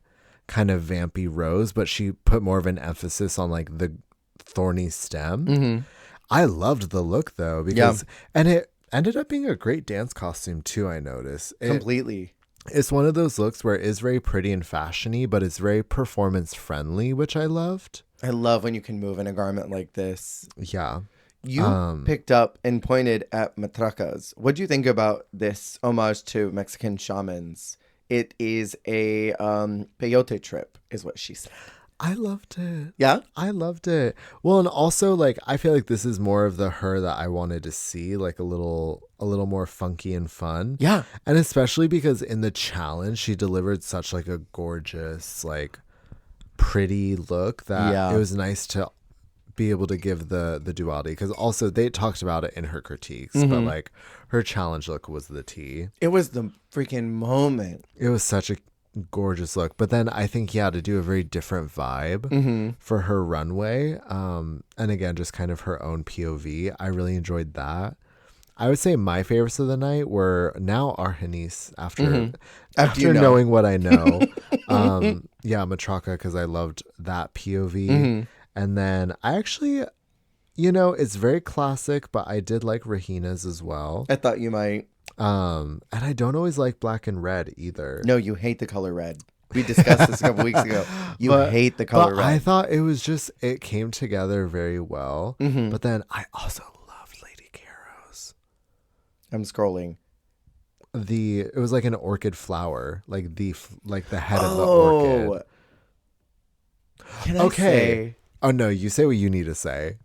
kind of vampy rose, but she put more of an emphasis on like the thorny stem. I loved the look though because and it ended up being a great dance costume too. I noticed Completely. it's one of those looks where it is very pretty and fashiony, but it's very performance friendly, which I loved. I love when you can move in a garment like this. Yeah. You picked up and pointed at matracas. What do you think about this homage to Mexican shamans? It is a peyote trip, is what she said. I loved it. Yeah? I loved it. Well, and also like I feel like this is more of the her that I wanted to see, like a little more funky and fun. Yeah. And especially because in the challenge she delivered such like a gorgeous, like pretty look that it was nice to be able to give the duality, because also they talked about it in her critiques, but like her challenge look was the tea. It was the freaking moment. It was such a gorgeous look, but then I think to do a very different vibe for her runway, and again just kind of her own POV, I really enjoyed that. I would say my favorites of the night were now Arhanis after knowing what I know. Matraka, because I loved that POV. And then I actually, it's very classic, but I did like Rahina's as well. I thought you might. And I don't always like black and red either. No, you hate the color red. We discussed this a couple weeks ago. You hate the color red. I thought it was just, it came together very well. But then I also loved Lady Caro's. I'm scrolling. It was like an orchid flower, like the head of the orchid. Can I say? Oh no, you say what you need to say.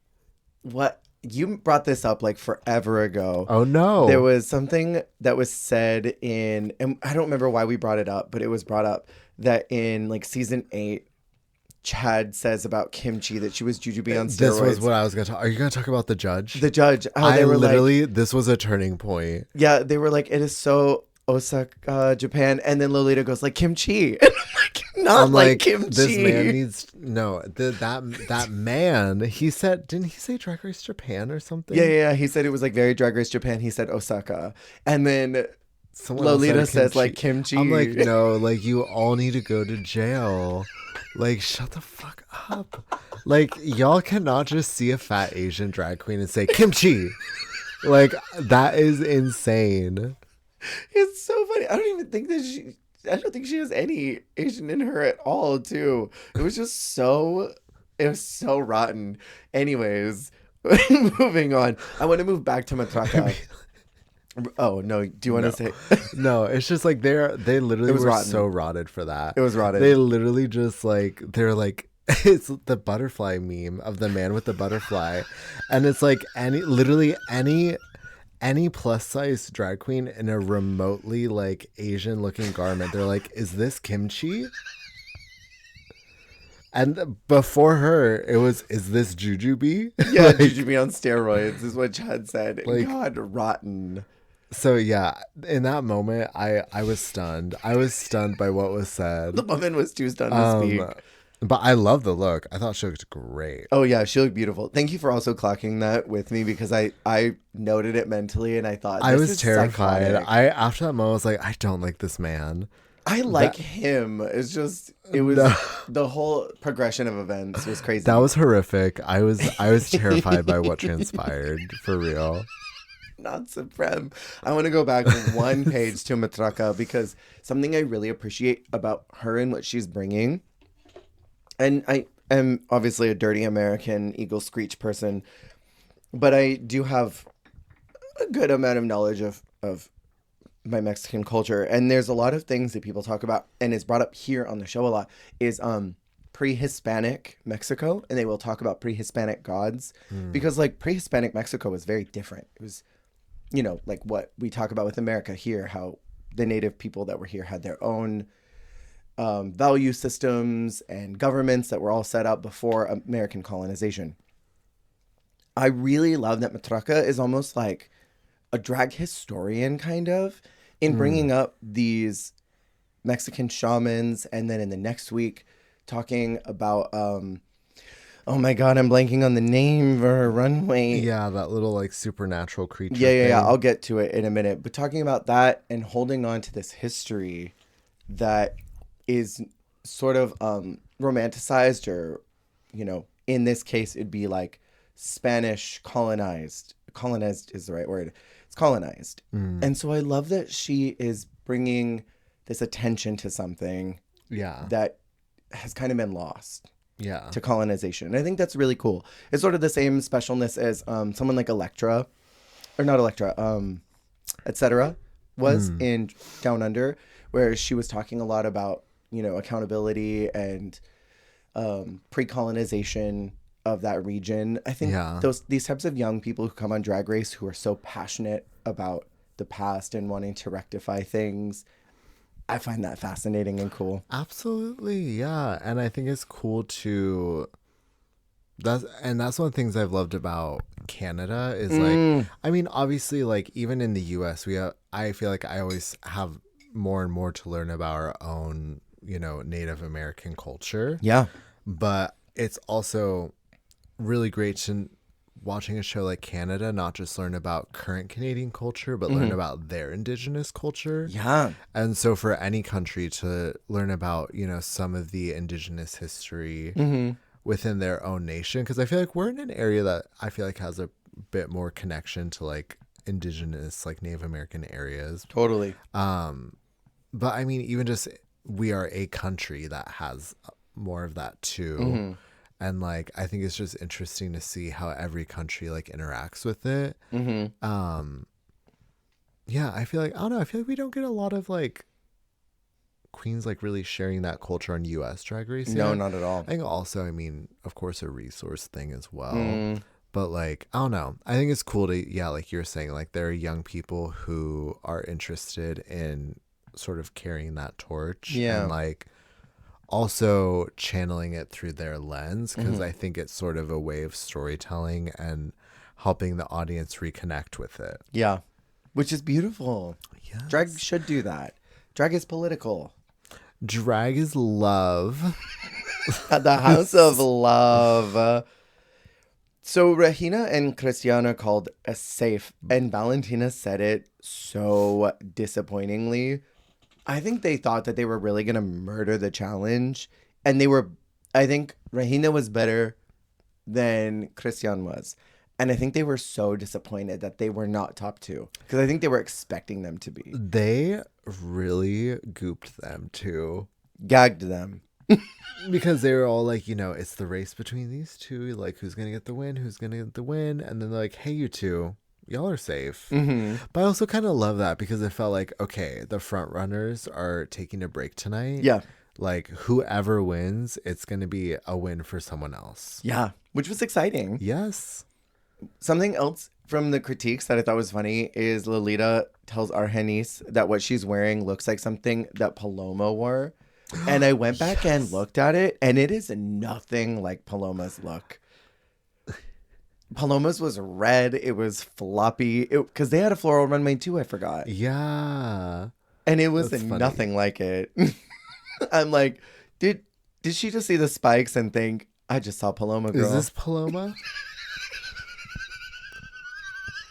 What? You brought this up like forever ago. Oh no. There was something that was said and I don't remember why we brought it up, but it was brought up that in like season 8, Chad says about kimchi that she was jujube on steroids. This was what I was going to talk. Are you going to talk about the judge? The judge. This was a turning point. Yeah, they were like, it is so Osaka, Japan. And then Lolita goes like, kimchi. And I'm like, kimchi. This man needs, that man, he said, didn't he say Drag Race Japan or something? Yeah. He said it was like very Drag Race Japan. He said Osaka. And then Lolita says like kimchi. I'm like, no, like you all need to go to jail. Like, shut the fuck up. Like, y'all cannot just see a fat Asian drag queen and say kimchi. Like, that is insane. It's so funny. I don't think she has any Asian in her at all, too. It was so rotten. Anyways, moving on. I want to move back to Matraka. Oh no! Do you want to say? No, it's just like they literally were rotten. So rotted for that. It was rotted. They literally just like they're like it's the butterfly meme of the man with the butterfly, and it's like any plus size drag queen in a remotely like Asian looking garment. They're like, is this kimchi? And before her, it was, is this jujube? Yeah, like, jujube on steroids is what Chad said. Like, God, rotten. So yeah, in that moment, I was stunned. I was stunned by what was said. The woman was too stunned to speak. But I love the look. I thought she looked great. Oh yeah, she looked beautiful. Thank you for also clocking that with me, because I noted it mentally and I thought I was terrified. Psychotic. After that moment, I was like, I don't like this man. I like him. It's just the whole progression of events was crazy. That was horrific. I was terrified by what transpired, for real. Not supreme. I want to go back one page to Matraka, because something I really appreciate about her and what she's bringing, and I am obviously a dirty American eagle screech person, but I do have a good amount of knowledge of my Mexican culture, and there's a lot of things that people talk about and is brought up here on the show a lot is pre-Hispanic Mexico, and they will talk about pre-Hispanic gods, because like pre-Hispanic Mexico was very different. It was, like what we talk about with America here, how the native people that were here had their own value systems and governments that were all set up before American colonization. I really love that Matraka is almost like a drag historian, kind of, in bringing up these Mexican shamans, and then in the next week talking about oh my god, I'm blanking on the name of her runway. Yeah, that little like supernatural creature Yeah. thing. I'll get to it in a minute. But talking about that and holding on to this history that is sort of romanticized, or, in this case, it'd be like Spanish colonized. Colonized is the right word. It's colonized. And so I love that she is bringing this attention to something Yeah. that has kind of been lost Yeah. to colonization. And I think that's really cool. It's sort of the same specialness as someone like Electra, or not Electra, etc. was in Down Under, where she was talking a lot about, accountability and pre-colonization of that region. I think Yeah. these types of young people who come on Drag Race who are so passionate about the past and wanting to rectify things, I find that fascinating and cool. Absolutely, yeah. And I think it's cool to that's one of the things I've loved about Canada is like, I mean, obviously, like even in the US I feel like I always have more and more to learn about our own, Native American culture. Yeah. But it's also really great to watching a show like Canada not just learn about current Canadian culture, but learn about their Indigenous culture. Yeah. And so for any country to learn about, some of the Indigenous history within their own nation, because I feel like we're in an area that I feel like has a bit more connection to like Indigenous, like Native American areas. Totally. But I mean, even just we are a country that has more of that too. And like, I think it's just interesting to see how every country like interacts with it. Yeah, I feel like, I don't know, I feel like we don't get a lot of like queens like really sharing that culture on US Drag Race. No, yet. not at all. I think also, I mean, of course, a resource thing as well. But like, I don't know. I think it's cool to, yeah, like you're saying, like there are young people who are interested in sort of carrying that torch. Yeah. And like also channeling it through their lens, because I think it's sort of a way of storytelling and helping the audience reconnect with it. Yeah. Which is beautiful. Yes. Drag should do that. Drag is political. Drag is love. At the House of Love. So Regina and Cristiana called a safe, and Valentina said it so disappointingly. I think they thought that they were really going to murder the challenge. And I think Regina was better than Cristian was. And I think they were so disappointed that they were not top two, because I think they were expecting them to be. They really gooped them too. Gagged them. Because they were all like, it's the race between these two. Like, who's going to get the win? Who's going to get the win? And then they're like, hey, you two, y'all are safe. But I also kind of love that, because it felt like, okay, the front runners are taking a break tonight. Yeah. Like, whoever wins, it's going to be a win for someone else. Yeah. Which was exciting. Yes. Something else from the critiques that I thought was funny is Lolita tells Argenis that what she's wearing looks like something that Paloma wore. And I went back and looked at it, and it is nothing like Paloma's look. Paloma's was red. It was floppy. Because they had a floral runway too, I forgot. Yeah. And it was That's funny. nothing like it. I'm like, did she just see the spikes and think, I just saw Paloma, girl? Is this Paloma?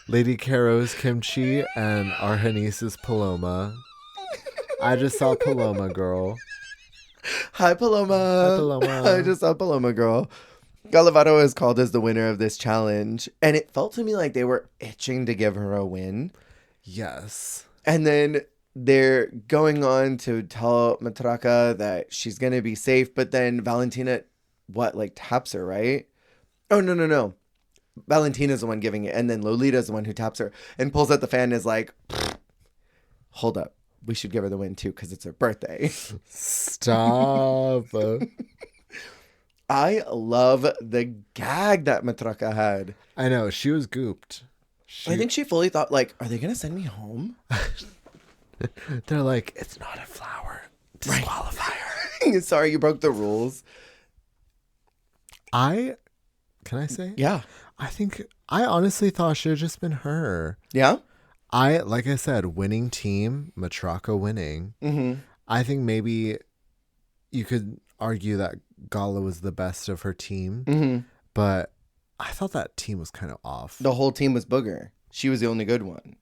Lady Caro's Kimchi and Argenis is Paloma. I just saw Paloma, girl. Hi, Paloma. Hi, Paloma. I just saw Paloma, girl. Galavado is called as the winner of this challenge. And it felt to me like they were itching to give her a win. Yes. And then they're going on to tell Matraca that she's going to be safe. But then Valentina, taps her, right? Oh, no. Valentina's the one giving it. And then Lolita's the one who taps her and pulls out the fan and is like, hold up. We should give her the win too, because it's her birthday. Stop. I love the gag that Matraca had. I know. She was gooped. I think she fully thought, like, are they going to send me home? They're like, it's not a flower. Disqualifier. Sorry, you broke the rules. Can I say? Yeah. I honestly thought it should have just been her. Yeah? Like I said, winning team, Matraca winning. I think maybe you could argue that Gala was the best of her team, but I thought that team was kind of off. The whole team was booger. She was the only good one.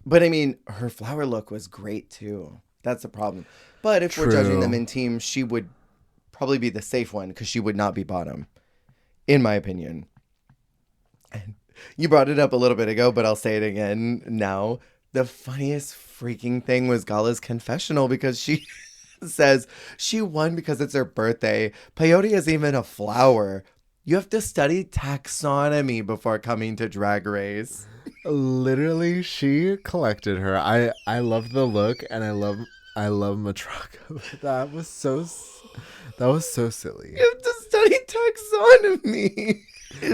But I mean, her flower look was great too. That's the problem. But if we're judging them in teams, she would probably be the safe one because she would not be bottom, in my opinion. And you brought it up a little bit ago, but I'll say it again now. The funniest freaking thing was Gala's confessional because she says she won because it's her birthday. Peyote is even a flower. You have to study taxonomy before coming to Drag Race. Literally, she collected her. I love the look, and I love Matraka. That was so silly. You have to study taxonomy.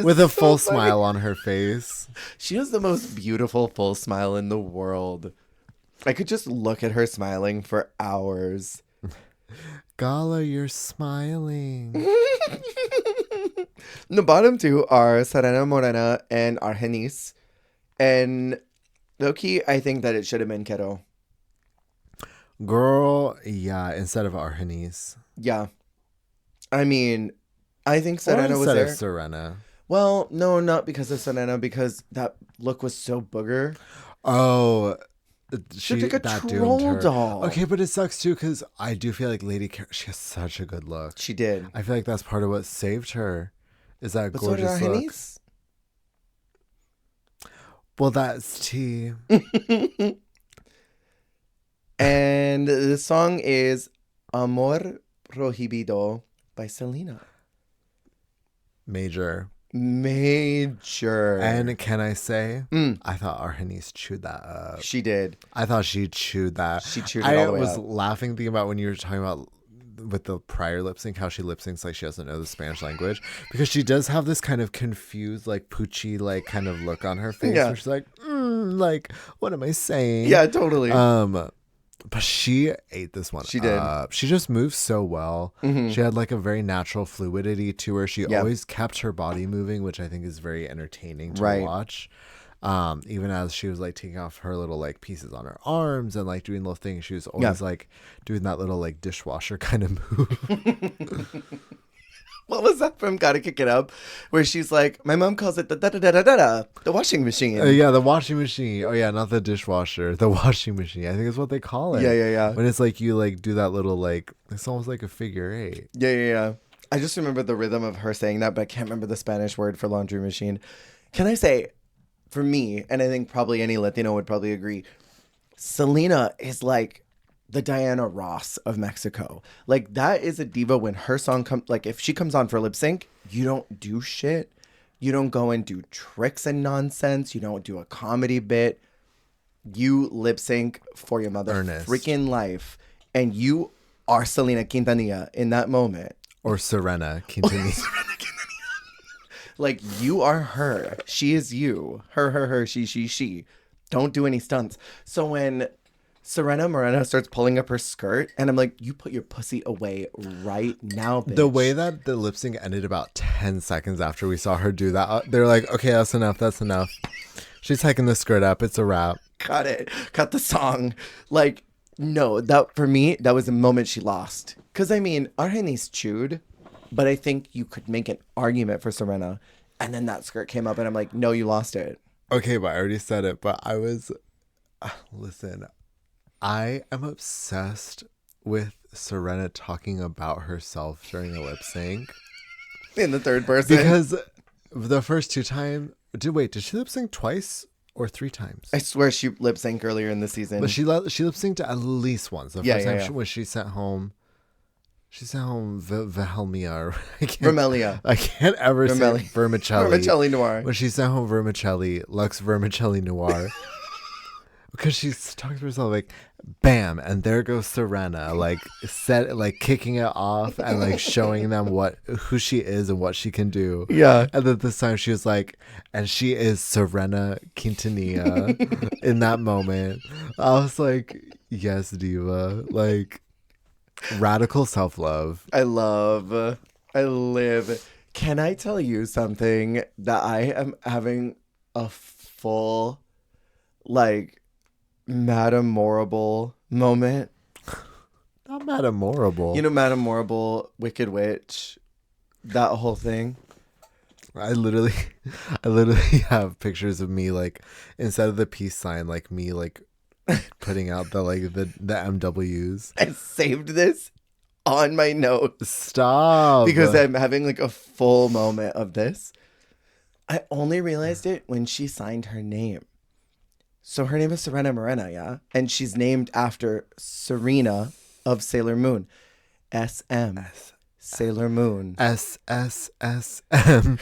With a full smile on her face. She has the most beautiful full smile in the world. I could just look at her smiling for hours. Gala, you're smiling. The bottom two are Serena Morena and Argenis. And low-key, I think that it should have been Keto. Girl, yeah, instead of Argenis. Yeah. I mean, I think Serena was there. there. Of Serena. Well, no, not because of Serena, because that look was so booger. Oh, She took a that troll doomed her. doll. Okay, but it sucks too because I do feel like Lady she has such a good look. She did. I feel like that's part of what saved her. Is that But gorgeous so did look? Argenis. Well, that's tea. And the song is Amor Prohibido by Selena. Major. And can I say, I thought Argenis chewed that up. She did. I thought she chewed that. She chewed it all the way I was up. laughing thinking about when you were talking about with the prior lip sync, how she lip syncs like she doesn't know the Spanish language, because she does have this kind of confused, like Poochie, like kind of look on her face, where she's like, like, what am I saying? Yeah, totally. But she ate this one. She did. She just moves so well. She had like a very natural fluidity to her. She always kept her body moving, which I think is very entertaining to watch. Even as she was like taking off her little like pieces on her arms and like doing little things, she was always like doing that little like dishwasher kind of move. What was that from Gotta Kick It Up? Where she's like, my mom calls it the washing machine. Yeah, the washing machine. Oh yeah, not the dishwasher. The washing machine. I think is what they call it. Yeah. When it's like you like do that little like, it's almost like a figure eight. Yeah. I just remember the rhythm of her saying that, but I can't remember the Spanish word for laundry machine. Can I say, for me, and I think probably any Latino would probably agree, Selena is like the Diana Ross of Mexico. Like, that is a diva. When her song comes, like if she comes on for lip sync, you don't do shit. You don't go and do tricks and nonsense. You don't do a comedy bit. You lip sync for your mother freaking life. And you are Selena Quintanilla in that moment. Or Serena Quintanilla. Like, you are her. She is you. Her, she. Don't do any stunts. So when Serena Morena starts pulling up her skirt, and I'm like, you put your pussy away right now, bitch. The way that the lip sync ended about 10 seconds after we saw her do that, they're like, okay, that's enough. She's hiking the skirt up. It's a wrap. Cut it. Cut the song. Like, no, that for me, that was the moment she lost. Because, I mean, Argenis chewed, but I think you could make an argument for Serena. And then that skirt came up, and I'm like, no, you lost it. Okay, but I already said it, but I was... listen, I am obsessed with Serena talking about herself during a lip sync. In the third person. Because the first two times... Did she lip sync twice or three times? I swear she lip synced earlier in the season. But she lip synced at least once. The first time when she sent home... She sent home Vermelia. I can't ever say Vermicelli. Vermicelli Noir. When she sent home Vermicelli, Lux Vermicelli Noir. Because she's talking to herself like, bam, and there goes Serena, like kicking it off and like showing them who she is and what she can do. Yeah. And then this time she was like, and she is Serena Quintanilla in that moment. I was like, yes, diva. Like, radical self-love. I live. Can I tell you something that I am having a full, like, Madame Morrible moment? Not Madame Morrible. You know, Madame Morrible, Wicked Witch, that whole thing. I literally, I literally have pictures of me like instead of the peace sign, like me like putting out the like the MWs. I saved this on my notes Stop. because I'm having like a full moment of this. I only realized it when she signed her name. So her name is Serena Morena, yeah? And she's named after Serena of Sailor Moon. SM. Sailor Moon. SSSM.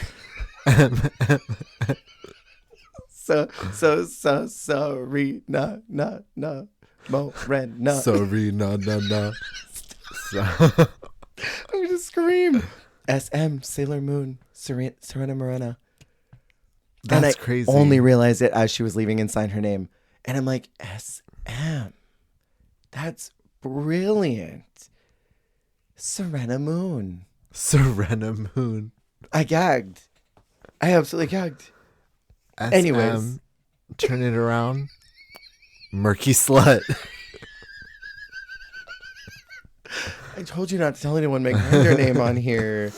Serena, Morena. Sorry, no. I'm gonna scream. SM, Sailor Moon, Serena Morena. That's and I crazy. only realized it as she was leaving and signed her name. And I'm like, SM. That's brilliant. Serena Moon. Serena Moon. I gagged. I absolutely gagged. SM, Anyways. turn it around. Murky slut. I told you not to tell anyone my grinder name on here.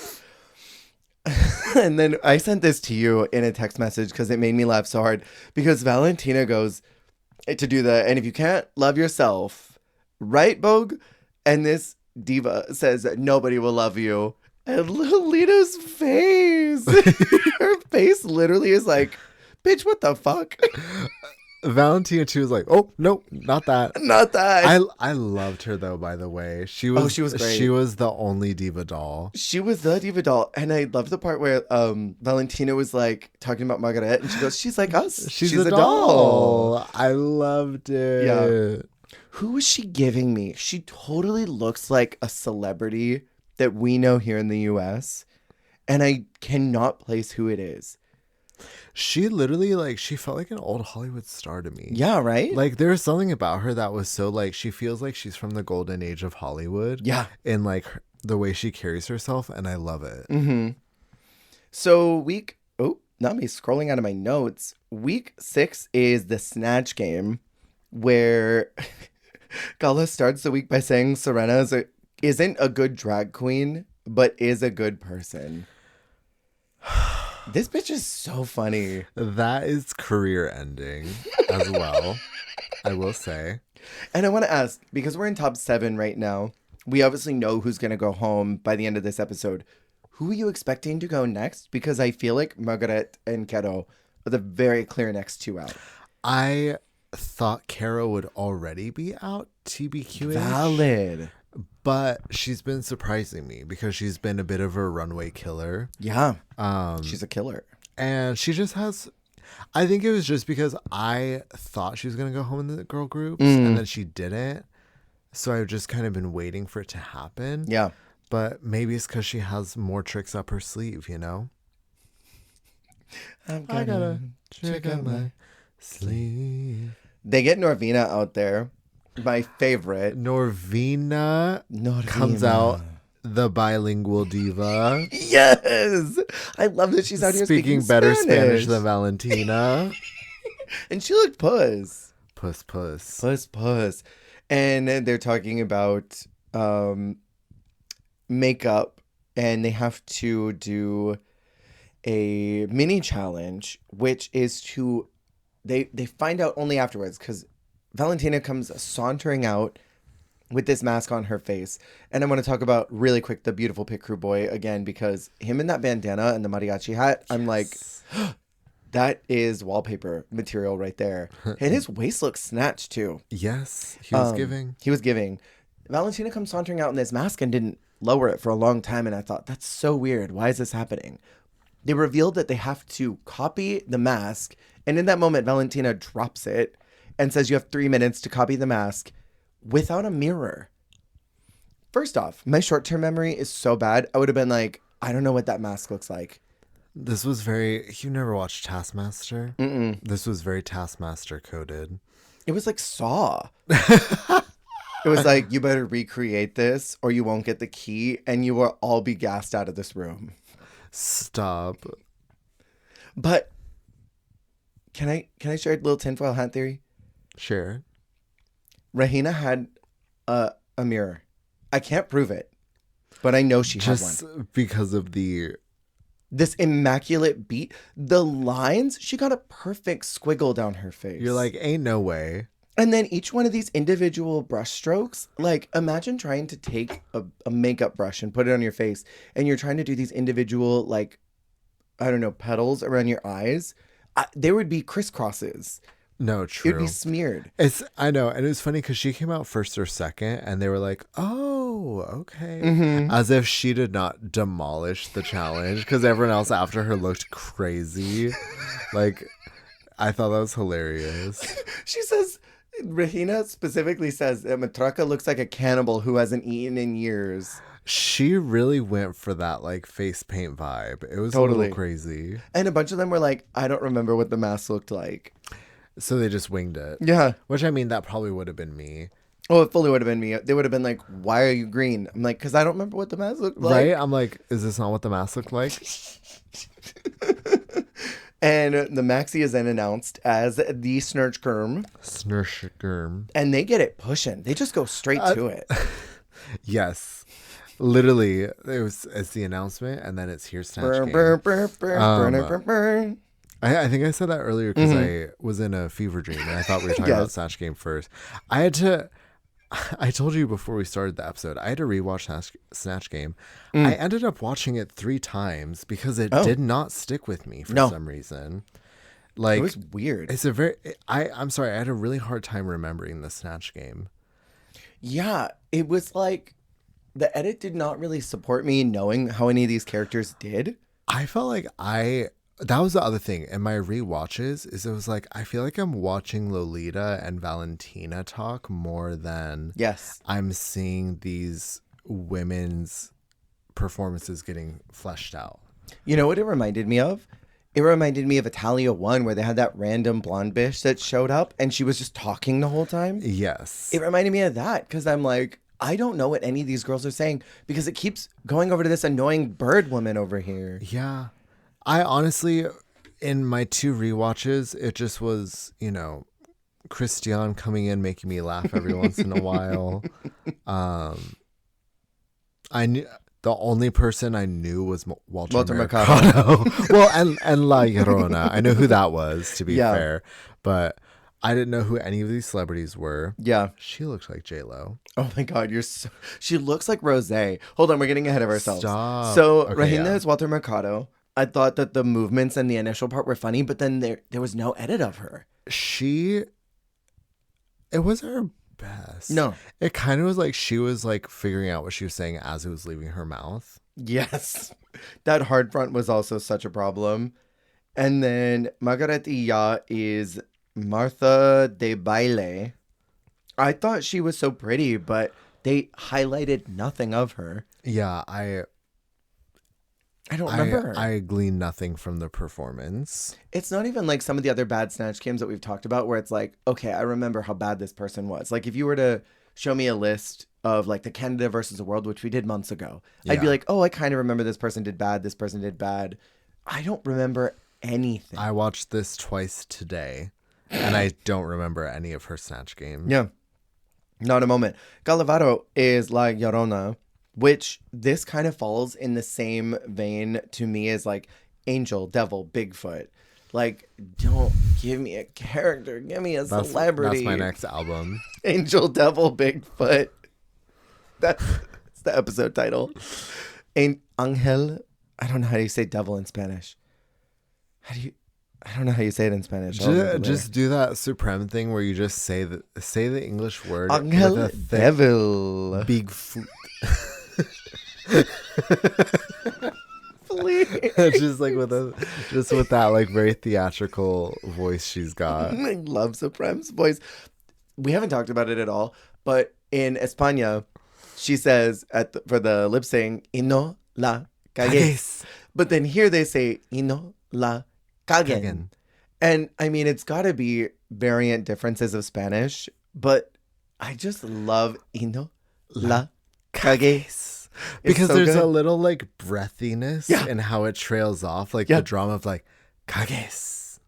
And then I sent this to you in a text message because it made me laugh so hard. Because Valentina goes to do the, and if you can't love yourself, right, Bogue? And this diva says, nobody will love you. And Lolita's face, her face literally is like, bitch, what the fuck? Valentina too was like, oh no, not that. Not that. I loved her though. By the way, she was great. She was the only diva doll. She was the diva doll, and I love the part where Valentina was like talking about Margaret, and she goes, "She's like us. She's a doll." I loved it. Yeah. Who is she giving me? She totally looks like a celebrity that we know here in the U.S., and I cannot place who it is. She literally, like, she felt like an old Hollywood star to me. Yeah, right? Like, there was something about her that was so, like, she feels like she's from the golden age of Hollywood. Yeah. In, like, the way she carries herself, and I love it. Mm-hmm. So, not me scrolling out of my notes. Week 6 is the Snatch Game, where Gala starts the week by saying Serena isn't a good drag queen, but is a good person. This bitch is so funny. That is career ending as well, I will say. And I want to ask, because we're in top 7 right now, we obviously know who's going to go home by the end of this episode. Who are you expecting to go next? Because I feel like Margaret and Keto are the very clear next 2 out. I thought Kara would already be out, TBQ-ish. Valid. But she's been surprising me because she's been a bit of a runway killer. Yeah. She's a killer. And she just has... I think it was just because I thought she was going to go home in the girl groups and then she didn't. So I've just kind of been waiting for it to happen. Yeah. But maybe it's because she has more tricks up her sleeve, you know? I got a trick up my sleeve. They get Norvina out there. My favorite. Norvina comes out, the bilingual diva. Yes! I love that she's out here speaking better Spanish than Valentina. And she looked puss. Puss. And they're talking about makeup, and they have to do a mini challenge, which is to... They find out only afterwards, because Valentina comes sauntering out with this mask on her face. And I want to talk about really quick the beautiful pit crew boy again, because him in that bandana and the mariachi hat, I'm like, that is wallpaper material right there. And his waist looks snatched too. Yes, he was giving. He was giving. Valentina comes sauntering out in this mask and didn't lower it for a long time. And I thought, that's so weird. Why is this happening? They revealed that they have to copy the mask. And in that moment, Valentina drops it and says you have 3 minutes to copy the mask without a mirror. First off, my short-term memory is so bad. I would have been like, I don't know what that mask looks like. This was very... You never watched Taskmaster? Mm-mm. This was very Taskmaster coded. It was like Saw. It was like, you better recreate this or you won't get the key and you will all be gassed out of this room. Stop. But can I share a little tinfoil hat theory? Sure. Rahina had a mirror I can't prove it, but I know she had one. Just because of This immaculate beat. The lines, she got a perfect squiggle down her face. you're like, ain't no way. And then each one of these individual brush strokes, like imagine trying to take a makeup brush and put it on your face, and you're trying to do these individual, like, I don't know, petals around your eyes. There would be crisscrosses. No, true. It would be smeared. I know, and it was funny because she came out first or second, and they were like, "Oh, okay," as if she did not demolish the challenge because everyone else after her looked crazy. Like, I thought that was hilarious. She says, Regina specifically says that Matraka looks like a cannibal who hasn't eaten in years. She really went for that like face paint vibe. It was a little crazy, and a bunch of them were like, "I don't remember what the mask looked like." so they just winged it. Yeah. Which, I mean, that probably would have been me. Oh, it fully would have been me. They would have been like, "Why are you green?" I'm like, "Because I don't remember what the mask looked like." Right? I'm like, is this not what the mask looked like? And the maxi is then announced as the Snatch Game. Snatch Game. And they get it pushing. They just go straight to it. Yes. Literally, it's the announcement, and then it's here's Snatch Burn, Game. burn, burn, burn, burn, burn, burn. I think I said that earlier because I was in a fever dream and I thought we were talking about Snatch Game first. I told you before we started the episode, I had to rewatch Snatch Game. I ended up watching it 3 times because it did not stick with me for some reason. Like, It was weird. It's I'm sorry, I had a really hard time remembering the Snatch Game. Yeah, it was like the edit did not really support me knowing how any of these characters did. I felt like that was the other thing in my rewatches is it was like I feel like I'm watching Lolita and Valentina talk more than I'm seeing these women's performances getting fleshed out. You know what it reminded me of? It reminded me of Italia 1 where they had that random blonde bitch that showed up and she was just talking the whole time. Yes. It reminded me of that because I'm like, I don't know what any of these girls are saying because it keeps going over to this annoying bird woman over here. Yeah. I honestly, in my 2 rewatches, it just was, Christian coming in, making me laugh every once in a while. I knew the only person I knew was Walter Mercado. Well, and La Llorona. I know who that was, to be fair, but I didn't know who any of these celebrities were. Yeah. She looked like J-Lo. Oh my God, she looks like Rosé. Hold on, we're getting ahead of ourselves. Stop. So Regina is Walter Mercado. I thought that the movements and the initial part were funny, but then there was no edit of her. It wasn't her best. No. It kind of was like she was like figuring out what she was saying as it was leaving her mouth. Yes. That hard front was also such a problem. And then Margarita is Martha de Baile. I thought she was so pretty, but they highlighted nothing of her. Yeah, I don't remember her. I gleaned nothing from the performance. It's not even like some of the other bad Snatch Games that we've talked about where it's like, okay, I remember how bad this person was. Like if you were to show me a list of like the Canada versus the world, which we did months ago, I'd be like, oh, I kind of remember this person did bad. This person did bad. I don't remember anything. I watched this twice today and I don't remember any of her Snatch Game. Yeah. Not a moment. Galavaro is La Llorona, which this kind of falls in the same vein to me as like Angel, Devil, Bigfoot. Like, don't give me a character. Give me a celebrity. That's my next album. Angel, Devil, Bigfoot. That's the episode title. Angel. I don't know how you say devil in Spanish. I don't know how you say it in Spanish. Just do that Supreme thing where you just say the English word. Angel, with a thick, Devil. big foot. Please. just with that like very theatrical voice she's got. I love Supreme's voice. We haven't talked about it at all, but in España, she says for the lip sync, "Y no la cagues." But then here they say, "Y no la caguen." And I mean, it's got to be variant differences of Spanish, but I just love "Y no la cagues." Because so there's good. a little like breathiness in how it trails off, like the drama of like cagues.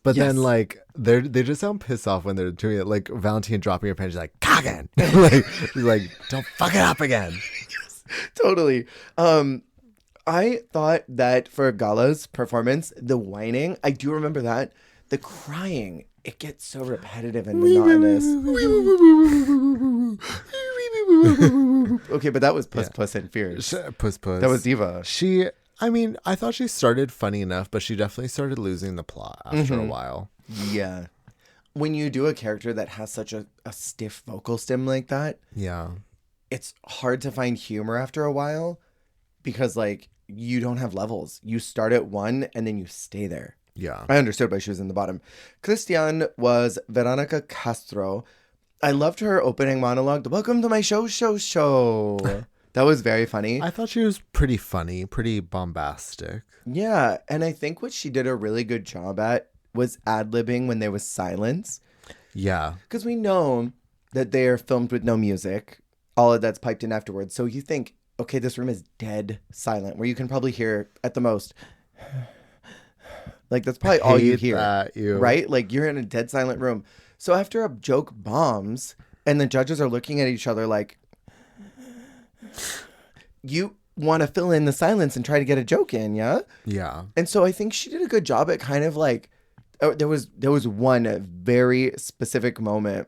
But Yes. then like they just sound pissed off when they're doing it. Like Valentine dropping her pen, she's like, "Kagan!" Like she's like, "Don't fuck it up again." Totally. I thought that for Gala's performance, the whining, I do remember that. The crying, it gets so repetitive and monotonous. Okay, but that was Puss Puss and Fierce. Puss Puss. That was Diva. I mean, I thought she started funny enough, but she definitely started losing the plot after a while. Yeah. When you do a character that has such a stiff vocal stem like that, Yeah. it's hard to find humor after a while because, like, you don't have levels. You start at one and then you stay there. Yeah. I understood why she was in the bottom. Christian was Veronica Castro. I loved her opening monologue. The "Welcome to my show." That was very funny. I thought she was pretty funny, pretty bombastic. Yeah, and I think what she did a really good job at was ad-libbing when there was silence. Yeah. Because we know that they are filmed with no music. All of that's piped in afterwards. So you think, okay, this room is dead silent, where you can probably hear at the most, like that's probably all you Hate hear, that, you. right? Like you're in a dead silent room. So after a joke bombs and the judges are looking at each other like, you want to fill in the silence and try to get a joke in, yeah? Yeah. And so I think she did a good job at kind of like, there was one very specific moment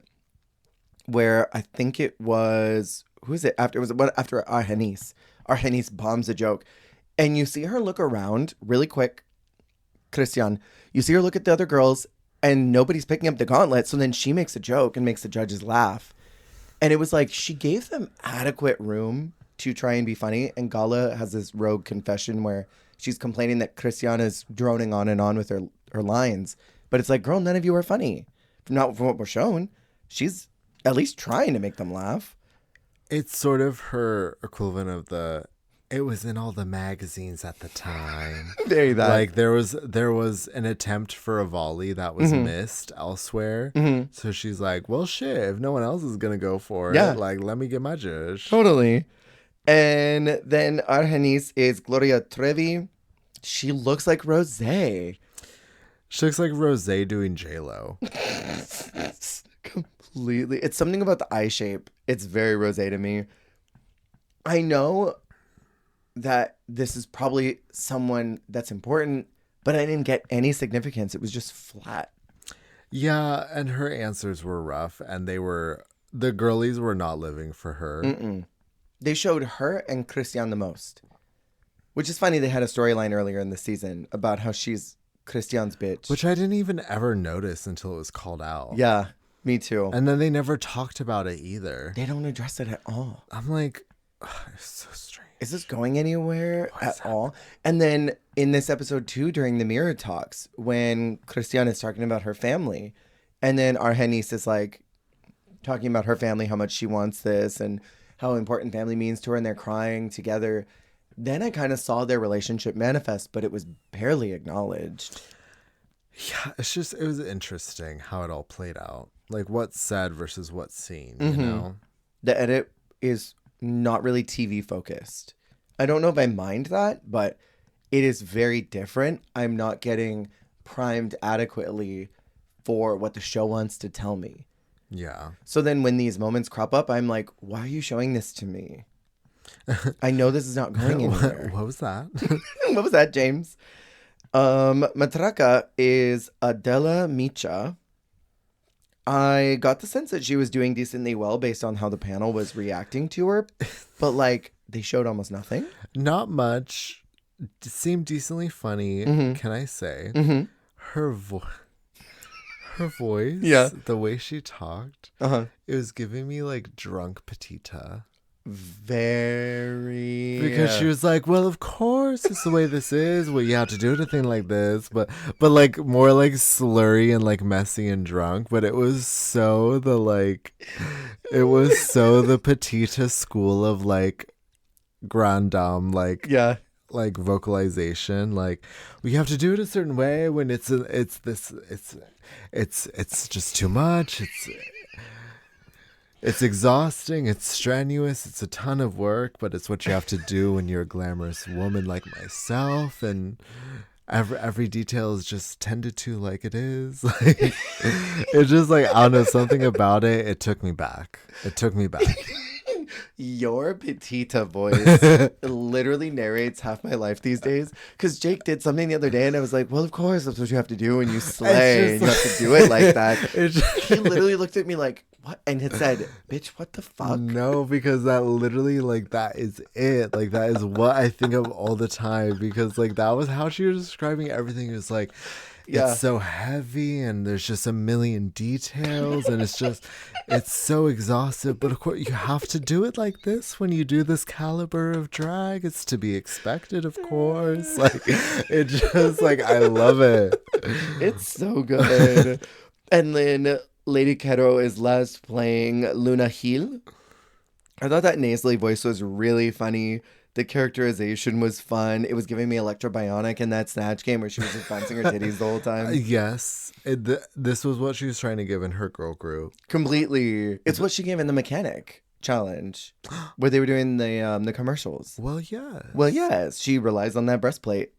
where I think it was, who is it? After Argenis. Argenis bombs a joke. And you see her look around really quick, Christian. You see her look at the other girls and nobody's picking up the gauntlet. So then she makes a joke and makes the judges laugh. And it was like she gave them adequate room to try and be funny. And Gala has this rogue confession where she's complaining that Christian is droning on and on with her lines. But it's like, girl, none of you are funny. Not from what we're shown. She's at least trying to make them laugh. It's sort of her equivalent of it was in all the magazines at the time. Very that. Like there was an attempt for a volley that was missed elsewhere. So she's like, well, shit, if no one else is going to go for it, like, let me get my judge. Totally. And then Argenis is Gloria Trevi. She looks like Rosé. She looks like Rosé doing J-Lo. Completely. It's something about the eye shape. It's very Rosé to me. I know that this is probably someone that's important, but I didn't get any significance. It was just flat. Yeah, and her answers were rough, and the girlies were not living for her. They showed her and Christian the most, which is funny. They had a storyline earlier in the season about how she's Christian's bitch. Which I didn't even ever notice until it was called out. Yeah, me too. And then they never talked about it either. They don't address it at all. I'm like, it's so strange. Is this going anywhere at all? And then in this episode too, during the mirror talks, when Christian is talking about her family, and then Argenis is like talking about her family, how much she wants this and how important family means to her, and they're crying together. Then I kind of saw their relationship manifest, but it was barely acknowledged. Yeah, it was interesting how it all played out. Like what's said versus what's seen, you know? The edit is not really TV focused. I don't know if I mind that, but it is very different. I'm not getting primed adequately for what the show wants to tell me. Yeah. So then when these moments crop up, I'm like, why are you showing this to me? I know this is not going anywhere. What was that? What was that, James? Matraca is Adela Micha. I got the sense that she was doing decently well based on how the panel was reacting to her, but like they showed almost nothing. Not much. Seemed decently funny, can I say? Her voice, Yeah. the way she talked, it was giving me like drunk Petita. Very, because she was like, well, of course it's the way this is, what you have to do with a thing like this, but like more like slurry and like messy and drunk. But it was so the Petita school of like grand dame, like like vocalization, like we have to do it a certain way when it's just too much. It's exhausting, it's strenuous, it's a ton of work, but it's what you have to do when you're a glamorous woman like myself. And every detail is just tended to like it is. Like it's just like I don't know, something about it. It took me back. It took me back. Your Petita voice literally narrates half my life these days. Because Jake did something the other day, and I was like, well, of course, that's what you have to do when you slay. And you have to do it like that. He literally looked at me like, what? And it said, bitch, what the fuck? No, because that literally, like, that is it. Like, that is what I think of all the time. Because, like, that was how she was describing everything. It was like, Yeah. it's so heavy and there's just a million details and it's so exhaustive. But of course, you have to do it like this when you do this caliber of drag. It's to be expected, of course. Like, it just, like, I love it. It's so good. And then Lady Kero is last playing Luna Hill. I thought that nasally voice was really funny. The characterization was fun. It was giving me Electro Bionic in that Snatch Game where she was just bouncing her titties the whole time. Yes. This was what she was trying to give in her girl group. Completely. It's what she gave in the Mechanic Challenge where they were doing the commercials. Well, yes. Well, yes. She relies on that breastplate.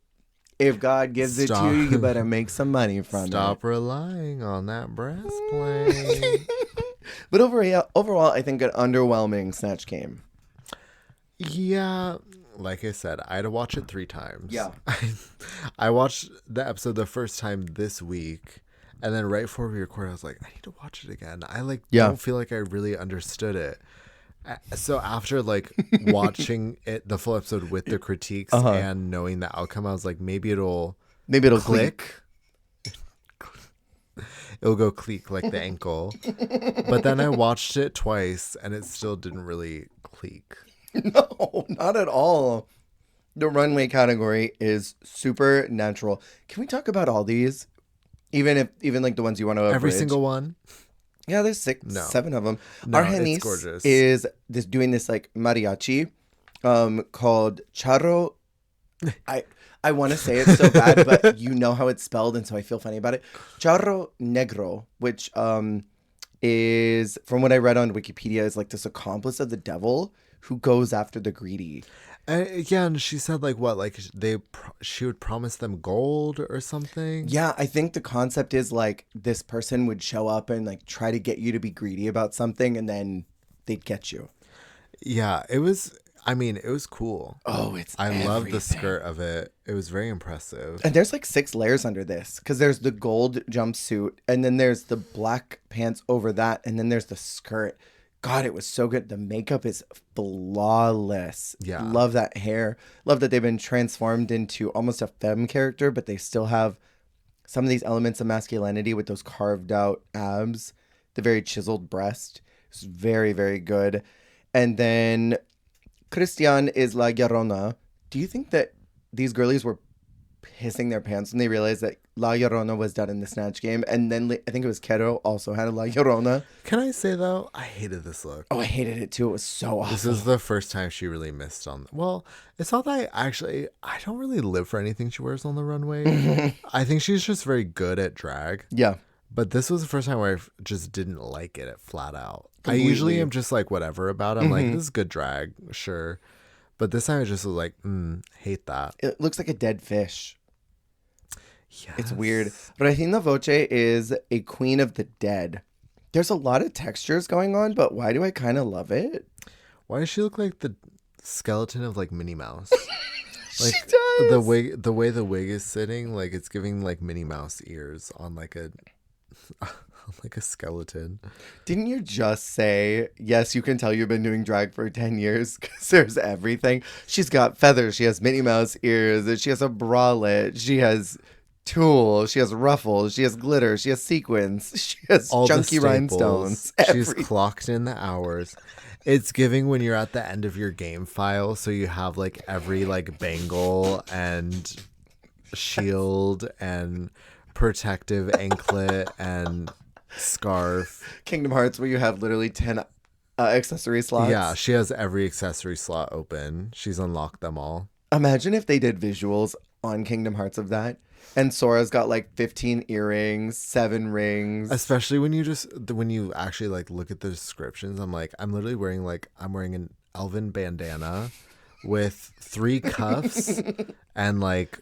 If God gives it to you, you better make some money from it. Stop relying on that breastplate. But overall, I think an underwhelming Snatch Game. Yeah, like I said, I had to watch it 3 times. Yeah. I watched the episode the first time this week, and then right before we recorded, I was like, I need to watch it again. I don't feel like I really understood it. So after like watching it, the full episode with the critiques and knowing the outcome, I was like, maybe it'll click. It'll go click like the ankle. But then I watched it twice, and it still didn't really click. No, not at all. The runway category is supernatural. Can we talk about all these? Even like the ones you want to abridge? Every single one? Yeah, there's 7 of them. No, Argenis it's gorgeous. is doing this like mariachi called Charro. I want to say it so bad, but you know how it's spelled, and so I feel funny about it. Charro Negro, which is, from what I read on Wikipedia, is like this accomplice of the devil who goes after the greedy. Yeah, and she said like what, like she would promise them gold or something. Yeah, I think the concept is like this person would show up and like try to get you to be greedy about something, and then they'd get you. Yeah, it was. I mean, it was cool. Oh, I love the skirt of it. It was very impressive. And there's like 6 layers under this because there's the gold jumpsuit, and then there's the black pants over that, and then there's the skirt. God, it was so good. The makeup is flawless. Yeah. Love that hair. Love that they've been transformed into almost a femme character, but they still have some of these elements of masculinity with those carved out abs, the very chiseled breast. It's very, very good. And then Christian is La Llorona. Do you think that these girlies were pissing their pants when they realized that La Llorona was done in the Snatch Game? And then I think it was Kero also had a La Llorona. Can I say though, I hated this look. Oh, I hated it too. It was so awful. This is the first time she really missed on. Well, it's not that I don't really live for anything she wears on the runway. I think she's just very good at drag. Yeah. But this was the first time where I just didn't like it flat out. Completely. I usually am just like whatever about it. I'm like, this is good drag, sure. But this time I just was like, hate that. It looks like a dead fish. Yes. It's weird. But I think the Voce is a queen of the dead. There's a lot of textures going on, but why do I kind of love it? Why does she look like the skeleton of like Minnie Mouse? Like she does. the way the wig is sitting, like it's giving like Minnie Mouse ears on like a like a skeleton. Didn't you just say, yes, you can tell you've been doing drag for 10 years because there's everything. She's got feathers. She has Minnie Mouse ears. She has a bralette. She has tulle. She has ruffles. She has glitter. She has sequins. She has All chunky the rhinestones. She's clocked in the hours. It's giving when you're at the end of your game file, so you have like every like bangle and shield and protective anklet and scarf. Kingdom Hearts, where you have literally 10 accessory slots. Yeah, she has every accessory slot open. She's unlocked them all. Imagine if they did visuals on Kingdom Hearts of that. And Sora's got like 15 earrings, 7 rings. Especially when you actually like look at the descriptions, I'm like, I'm literally wearing an elven bandana with 3 cuffs and like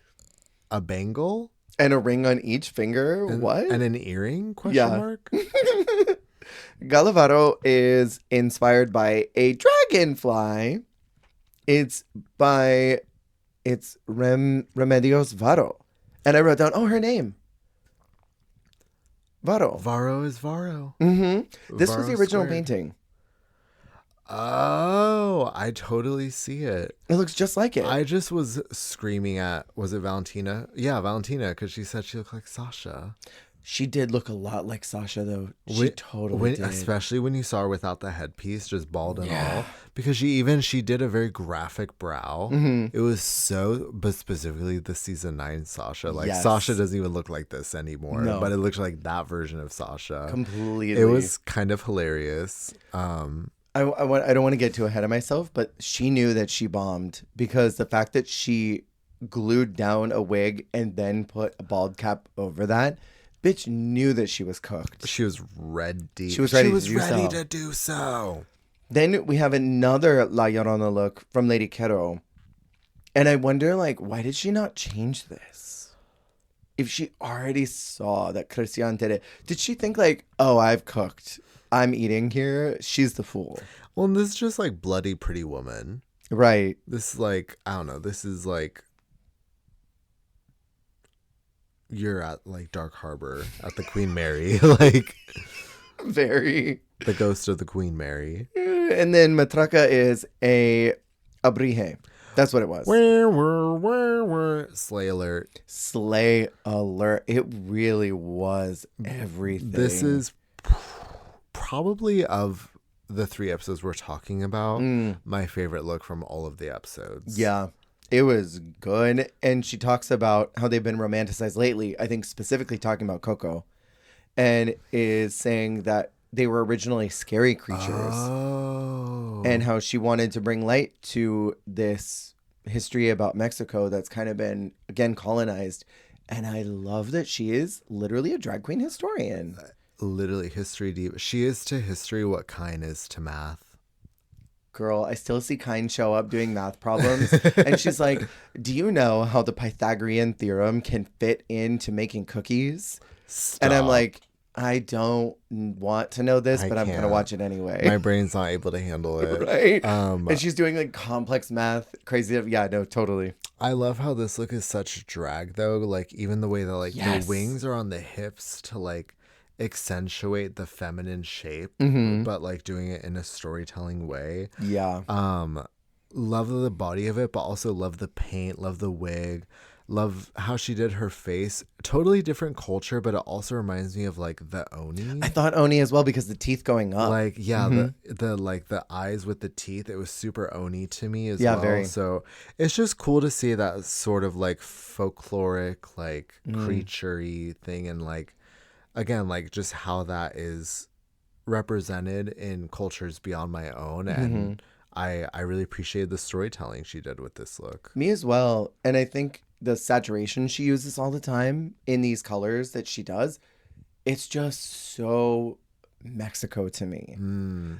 a bangle And a ring on each finger? What? and an earring? Question Yeah. mark. Galavaro is inspired by a dragonfly. It's Remedios Varo. And I wrote down, her name. Varo. Varro is Varro. This was the Varro original squared. painting. Oh, I totally see it. It looks just like it. I just was screaming at, was it Valentina? Yeah, Valentina, because she said she looked like Sasha. She did look a lot like Sasha, though. She totally did. Especially when you saw her without the headpiece, just bald and Yeah. all. Because she did a very graphic brow. It was so, but specifically the season 9 Sasha. Like, Yes. Sasha doesn't even look like this anymore. No. But it looks like that version of Sasha. Completely. It was kind of hilarious. I don't want to get too ahead of myself, but she knew that she bombed because the fact that she glued down a wig and then put a bald cap over that, bitch knew that she was cooked. She was ready. She was ready to do so. Then we have another La Llorona look from Lady Quero. And I wonder, like, why did she not change this? If she already saw that Christian did it, did she think, like, oh, I've cooked, I'm eating here, she's the fool? Well, and this is just like Bloody Pretty Woman. Right. This is like, I don't know, this is like you're at like Dark Harbor at the Queen Mary. Like Very. the ghost of the Queen Mary. And then Matraca is a Abrije. That's what it was. Slay alert. Slay alert. It really was everything. This is probably, of the 3 episodes we're talking about, my favorite look from all of the episodes. Yeah, it was good. And she talks about how they've been romanticized lately. I think specifically talking about Coco, and is saying that they were originally scary creatures. Oh. And how she wanted to bring light to this history about Mexico that's kind of been, again, colonized. And I love that she is literally a drag queen historian. Literally history deep. She is to history what Kine is to math. Girl, I still see Kine show up doing math problems. And she's like, do you know how the Pythagorean theorem can fit into making cookies? Stop. And I'm like, I don't want to know this, I but I'm going to can't. watch it anyway. My brain's not able to handle it. Right? And she's doing like complex math, crazy. Yeah, no, totally. I love how this look is such drag though. Like even the way that like Yes. the wings are on the hips to like accentuate the feminine shape, but like doing it in a storytelling way. Yeah. Love the body of it, but also love the paint, love the wig, love how she did her face. Totally different culture, but it also reminds me of like the Oni. I thought Oni as well because the teeth going up. Like yeah, the like the eyes with the teeth, it was super Oni to me as Yeah, well. very. So it's just cool to see that sort of like folkloric, like creature-y thing, and like again, like just how that is represented in cultures beyond my own. And I really appreciated the storytelling she did with this look. Me as well. And I think the saturation she uses all the time in these colors that she does, it's just so Mexico to me.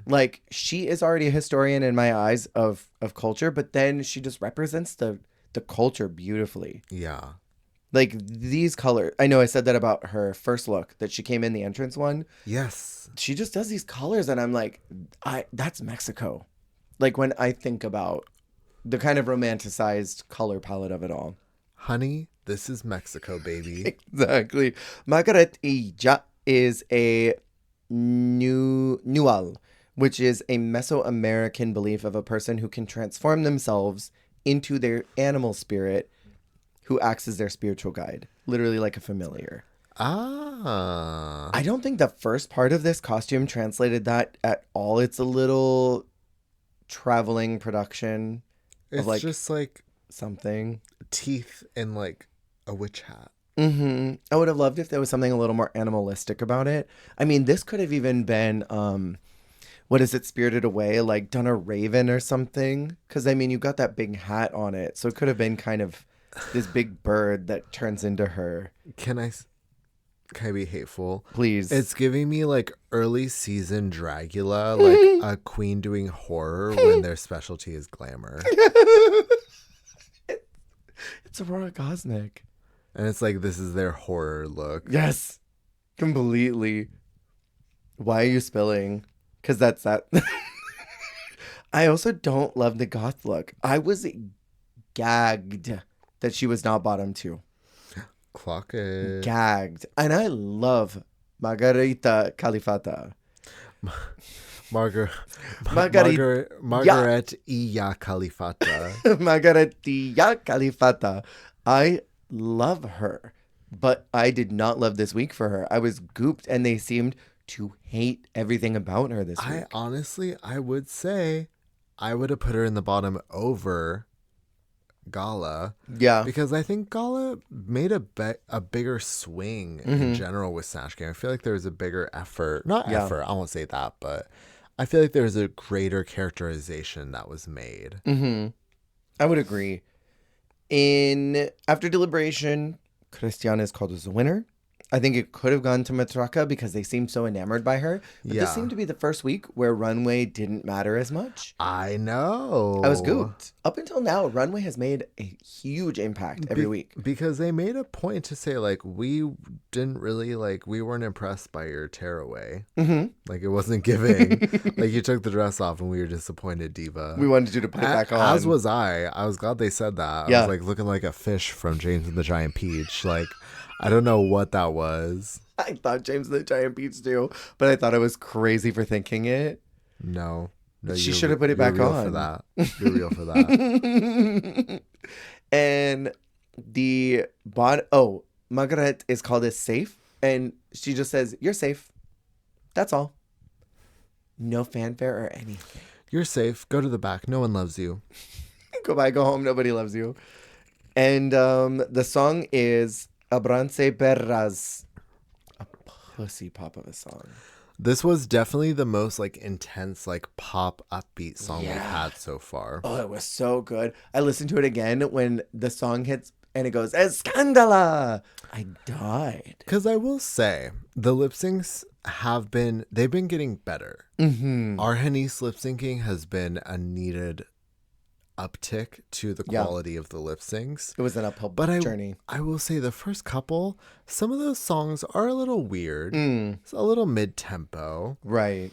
Like she is already a historian in my eyes of culture, but then she just represents the culture beautifully. Yeah. Like these colors, I know I said that about her first look that she came in the entrance one. Yes. She just does these colors and I'm like, that's Mexico. Like when I think about the kind of romanticized color palette of it all. Honey, this is Mexico, baby. Exactly. Margarita is a nual, which is a Mesoamerican belief of a person who can transform themselves into their animal spirit, who acts as their spiritual guide, literally like a familiar. Ah. I don't think the first part of this costume translated that at all. It's a little traveling production It's of like just like something. teeth and like a witch hat. I would have loved if there was something a little more animalistic about it. I mean, this could have even been, what is it, Spirited Away, like done a raven or something. Because, I mean, you got that big hat on it. So it could have been kind of this big bird that turns into her. Can I be hateful? Please. It's giving me like early season Dracula, like a queen doing horror when their specialty is glamour. It's Aurora Gosnick. And it's like, this is their horror look. Yes, completely. Why are you spilling? Because that's that. I also don't love the goth look. I was gagged that she was not bottom two. Clock it. Gagged. And I love Margarita Califata. Margaret Margarita Iya Califata. Margarita Califata. I love her, but I did not love this week for her. I was gooped, and they seemed to hate everything about her this week. I would say I would have put her in the bottom over Gala. Yeah. Because I think Gala made a bigger swing in general with Snatch Game. I feel like there was a bigger effort. Not effort, I won't say that, but I feel like there was a greater characterization that was made. I would agree. After deliberation, Christiana is called as the winner. I think it could have gone to Matraka because they seemed so enamored by her. But this seemed to be the first week where Runway didn't matter as much. I know. I was gooped. Up until now, Runway has made a huge impact every week. Because they made a point to say, like, we didn't really, like, we weren't impressed by your tearaway. Like, it wasn't giving. Like, you took the dress off and we were disappointed, Diva. We wanted you to put it back on. As was I. I was glad they said that. I was, like, looking like a fish from James and the Giant Peach. Like, I don't know what that was. I thought James and the Giant Peach too, but I thought I was crazy for thinking it. No, she should have put it back on. For that. You're real for that. And the Margaret is called as safe, and she just says, "You're safe." That's all. No fanfare or anything. You're safe. Go to the back. No one loves you. Go home. Nobody loves you. And the song is Abrance Perras. A pussy pop of a song. This was definitely the most like intense, like pop upbeat song we've had so far. Oh, it was so good. I listened to it again when the song hits and it goes, Escandala! I died. Because I will say, the lip syncs they've been getting better. Arhanese lip syncing has been a needed uptick to the quality of the lip syncs. It was an uphill journey. I will say the first couple, some of those songs are a little weird. It's a little mid-tempo. Right.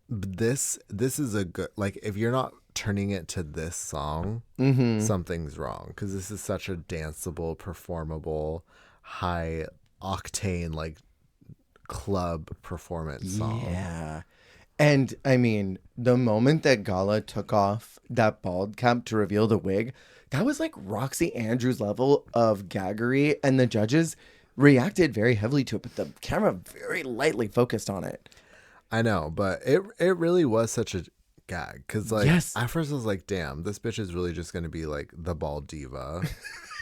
This is a good, like, if you're not turning it to this song, something's wrong. Because this is such a danceable, performable, high octane, like, club performance song. Yeah. And I mean, the moment that Gala took off that bald cap to reveal the wig, that was like Roxy Andrews level of gaggery, and the judges reacted very heavily to it, but the camera very lightly focused on it. I know, but it really was such a gag, because like at first I was like, damn, this bitch is really just going to be like the bald diva.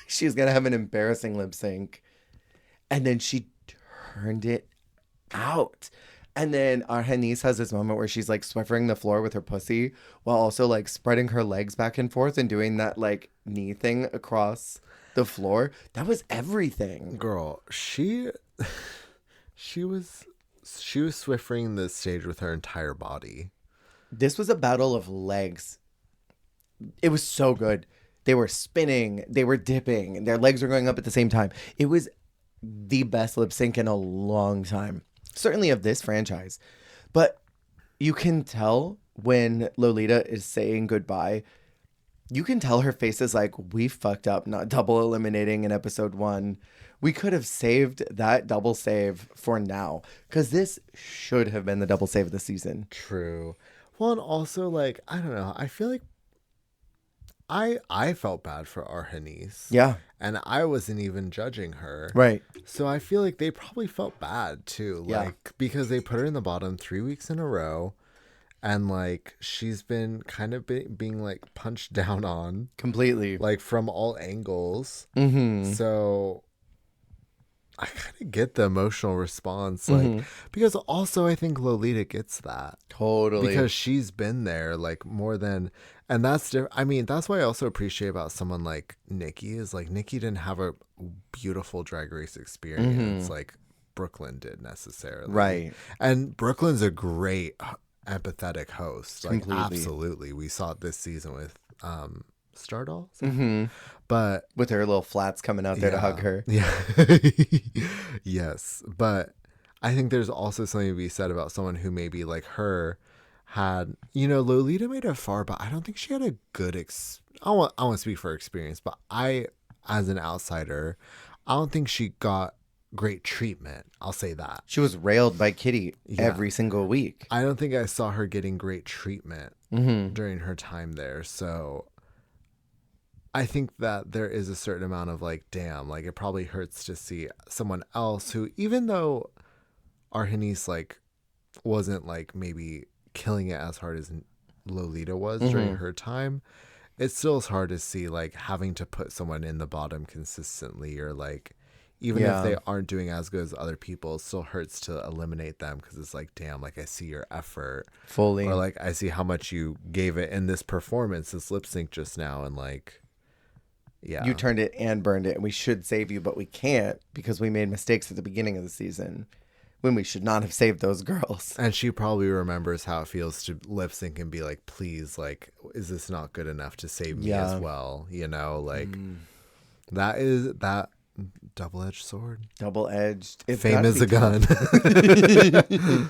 She's going to have an embarrassing lip sync. And then she turned it out. And then Arhanese has this moment where she's like swiffering the floor with her pussy while also like spreading her legs back and forth and doing that like knee thing across the floor. That was everything. Girl, she was swiffering the stage with her entire body. This was a battle of legs. It was so good. They were spinning, they were dipping, their legs were going up at the same time. It was the best lip sync in a long time. Certainly of this franchise. But you can tell when Lolita is saying goodbye, you can tell her face is like, we fucked up not double eliminating in episode 1. We could have saved that double save for now, because this should have been the double save of the season. True. Well, and also, like, I don't know, I feel like I felt bad for Arhanese. Yeah. And I wasn't even judging her. Right. So I feel like they probably felt bad too. Like, because they put her in the bottom 3 weeks in a row. And like, she's been kind of being like punched down on. Completely. Like from all angles. Mm-hmm. So I kind of get the emotional response. Like, because also I think Lolita gets that. Totally. Because she's been there like more than... And that's I mean, that's what I also appreciate about someone like Nikki is like Nikki didn't have a beautiful Drag Race experience like Brooklyn did necessarily. Right. And Brooklyn's a great empathetic host. Like, Completely. absolutely. We saw it this season with Stardust. Mm-hmm. But With her little flats coming out there to hug her. Yeah. Yes. But I think there's also something to be said about someone who maybe like her had, Lolita made it far, but I don't think she had a good I want to speak for experience, but as an outsider, I don't think she got great treatment. I'll say that. She was railed by Kitty Yeah. every single week. I don't think I saw her getting great treatment during her time there. So I think that there is a certain amount of like, damn, like it probably hurts to see someone else who, even though Argenis like wasn't like maybe killing it as hard as Lolita was during her time, it still is hard to see like having to put someone in the bottom consistently, or like even if they aren't doing as good as other people, it still hurts to eliminate them because it's like, damn, like I see your effort Fully. or like I see how much you gave it in this performance, this lip sync just now, and like, yeah, You turned it and burned it, and we should save you, but we can't because we made mistakes at the beginning of the season when we should not have saved those girls. And she probably remembers how it feels to lip sync and be like, please, like, is this not good enough to save me as well? Like that is that double-edged sword. Double-edged. Fame is a gun. It's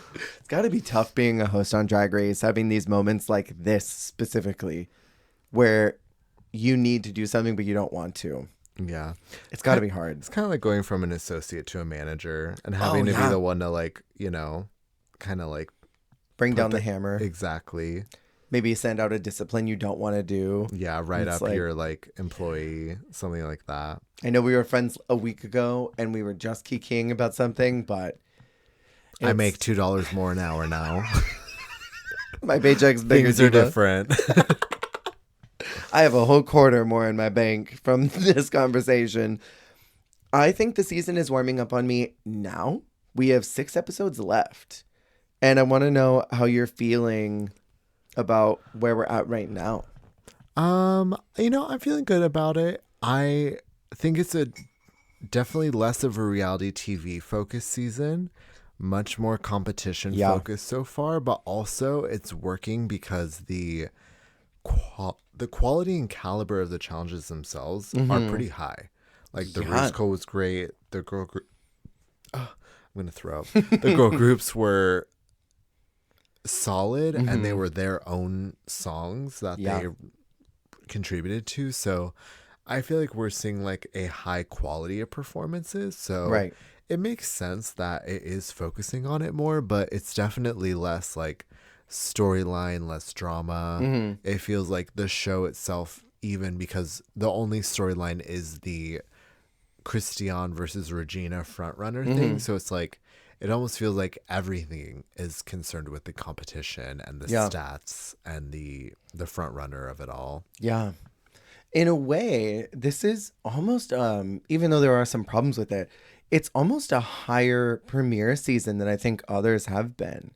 got to be tough being a host on Drag Race, having these moments like this specifically, where you need to do something but you don't want to. Yeah. It's got to be hard. It's kind of like going from an associate to a manager and having to be the one to like, kind of like bring down the hammer. Exactly. Maybe send out a discipline you don't want to do. Yeah, write up your like employee, something like that. I know we were friends a week ago and we were just kikiing about something, but I make $2 more an hour now. My paycheck's bigger. Things are different. I have a whole quarter more in my bank from this conversation. I think the season is warming up on me now. We have 6 episodes left. And I want to know how you're feeling about where we're at right now. I'm feeling good about it. I think it's definitely less of a reality TV focused season, much more competition focused so far, but also it's working because the quality and caliber of the challenges themselves are pretty high. Like the rusical was great. The girl group, I'm gonna throw up. The girl groups were solid and they were their own songs that they contributed to. So I feel like we're seeing like a high quality of performances. So it makes sense that it is focusing on it more, but it's definitely less like storyline, less drama. It feels like the show itself, even because the only storyline is the Christian versus Regina frontrunner thing. So it's like, it almost feels like everything is concerned with the competition and the stats and the front runner of it all. Yeah. In a way, this is almost, even though there are some problems with it, it's almost a higher premiere season than I think others have been.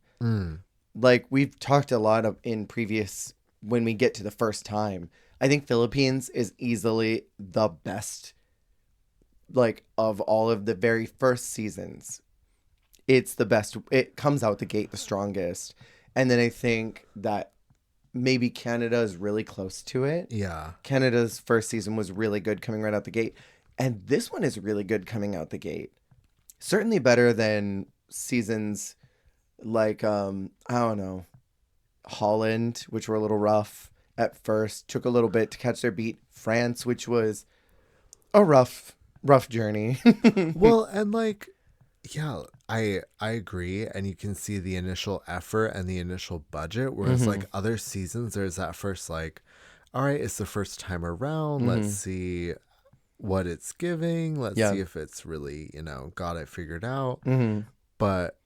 Like we've talked a lot in previous, when we get to the first time, I think Philippines is easily the best, like of all of the very first seasons. It's the best. It comes out the gate the strongest. And then I think that maybe Canada is really close to it. Yeah. Canada's first season was really good coming right out the gate. And this one is really good coming out the gate. Certainly better than seasons like, I don't know, Holland, which were a little rough at first. Took a little bit to catch their beat. France, which was a rough journey. Well, and like, yeah, I agree. And you can see the initial effort and the initial budget. Whereas like other seasons, there's that first like, all right, it's the first time around. Let's see what it's giving. Let's see if it's really, got it figured out. But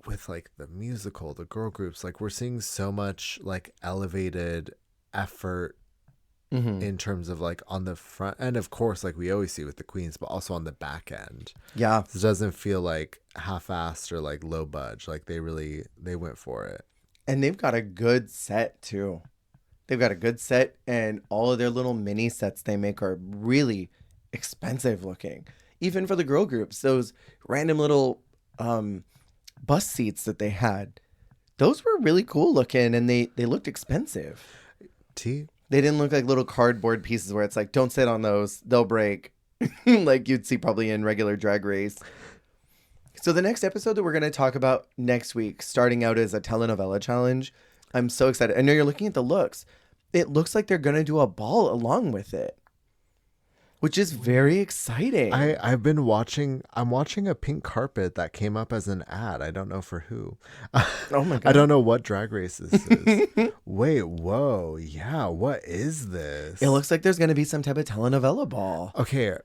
with like the musical, the girl groups, like we're seeing so much like elevated effort in terms of like on the front end, of course, like we always see with the queens, but also on the back end. Yeah. It doesn't feel like half-assed or like low budge. Like they went for it. And they've got a good set too. They've got a good set, and all of their little mini sets they make are really expensive looking. Even for the girl groups, those random little bus seats that they had, those were really cool looking, and they looked expensive. They didn't look like little cardboard pieces where it's like, don't sit on those, they'll break. Like you'd see probably in regular Drag Race. So the next episode that we're going to talk about next week, starting out as a telenovela challenge, I'm so excited. I know you're looking at the looks. It looks like they're going to do a ball along with it, which is very exciting. I'm watching a pink carpet that came up as an ad. I don't know for who. Oh my God. I don't know what Drag Race this is. Wait, whoa. Yeah, what is this? It looks like there's going to be some type of telenovela ball. Okay,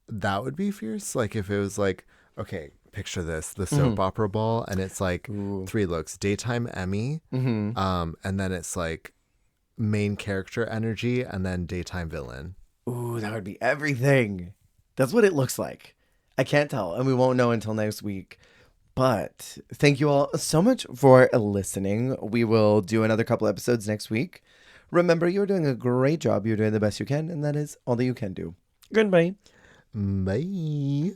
that would be fierce. Like if it was like, okay, picture this, the soap opera ball, and it's like three looks: daytime Emmy, and then it's like main character energy, and then daytime villain. Ooh, that would be everything. That's what it looks like. I can't tell, and we won't know until next week. But thank you all so much for listening. We will do another couple episodes next week. Remember, you're doing a great job. You're doing the best you can, and that is all that you can do. Goodbye. Bye.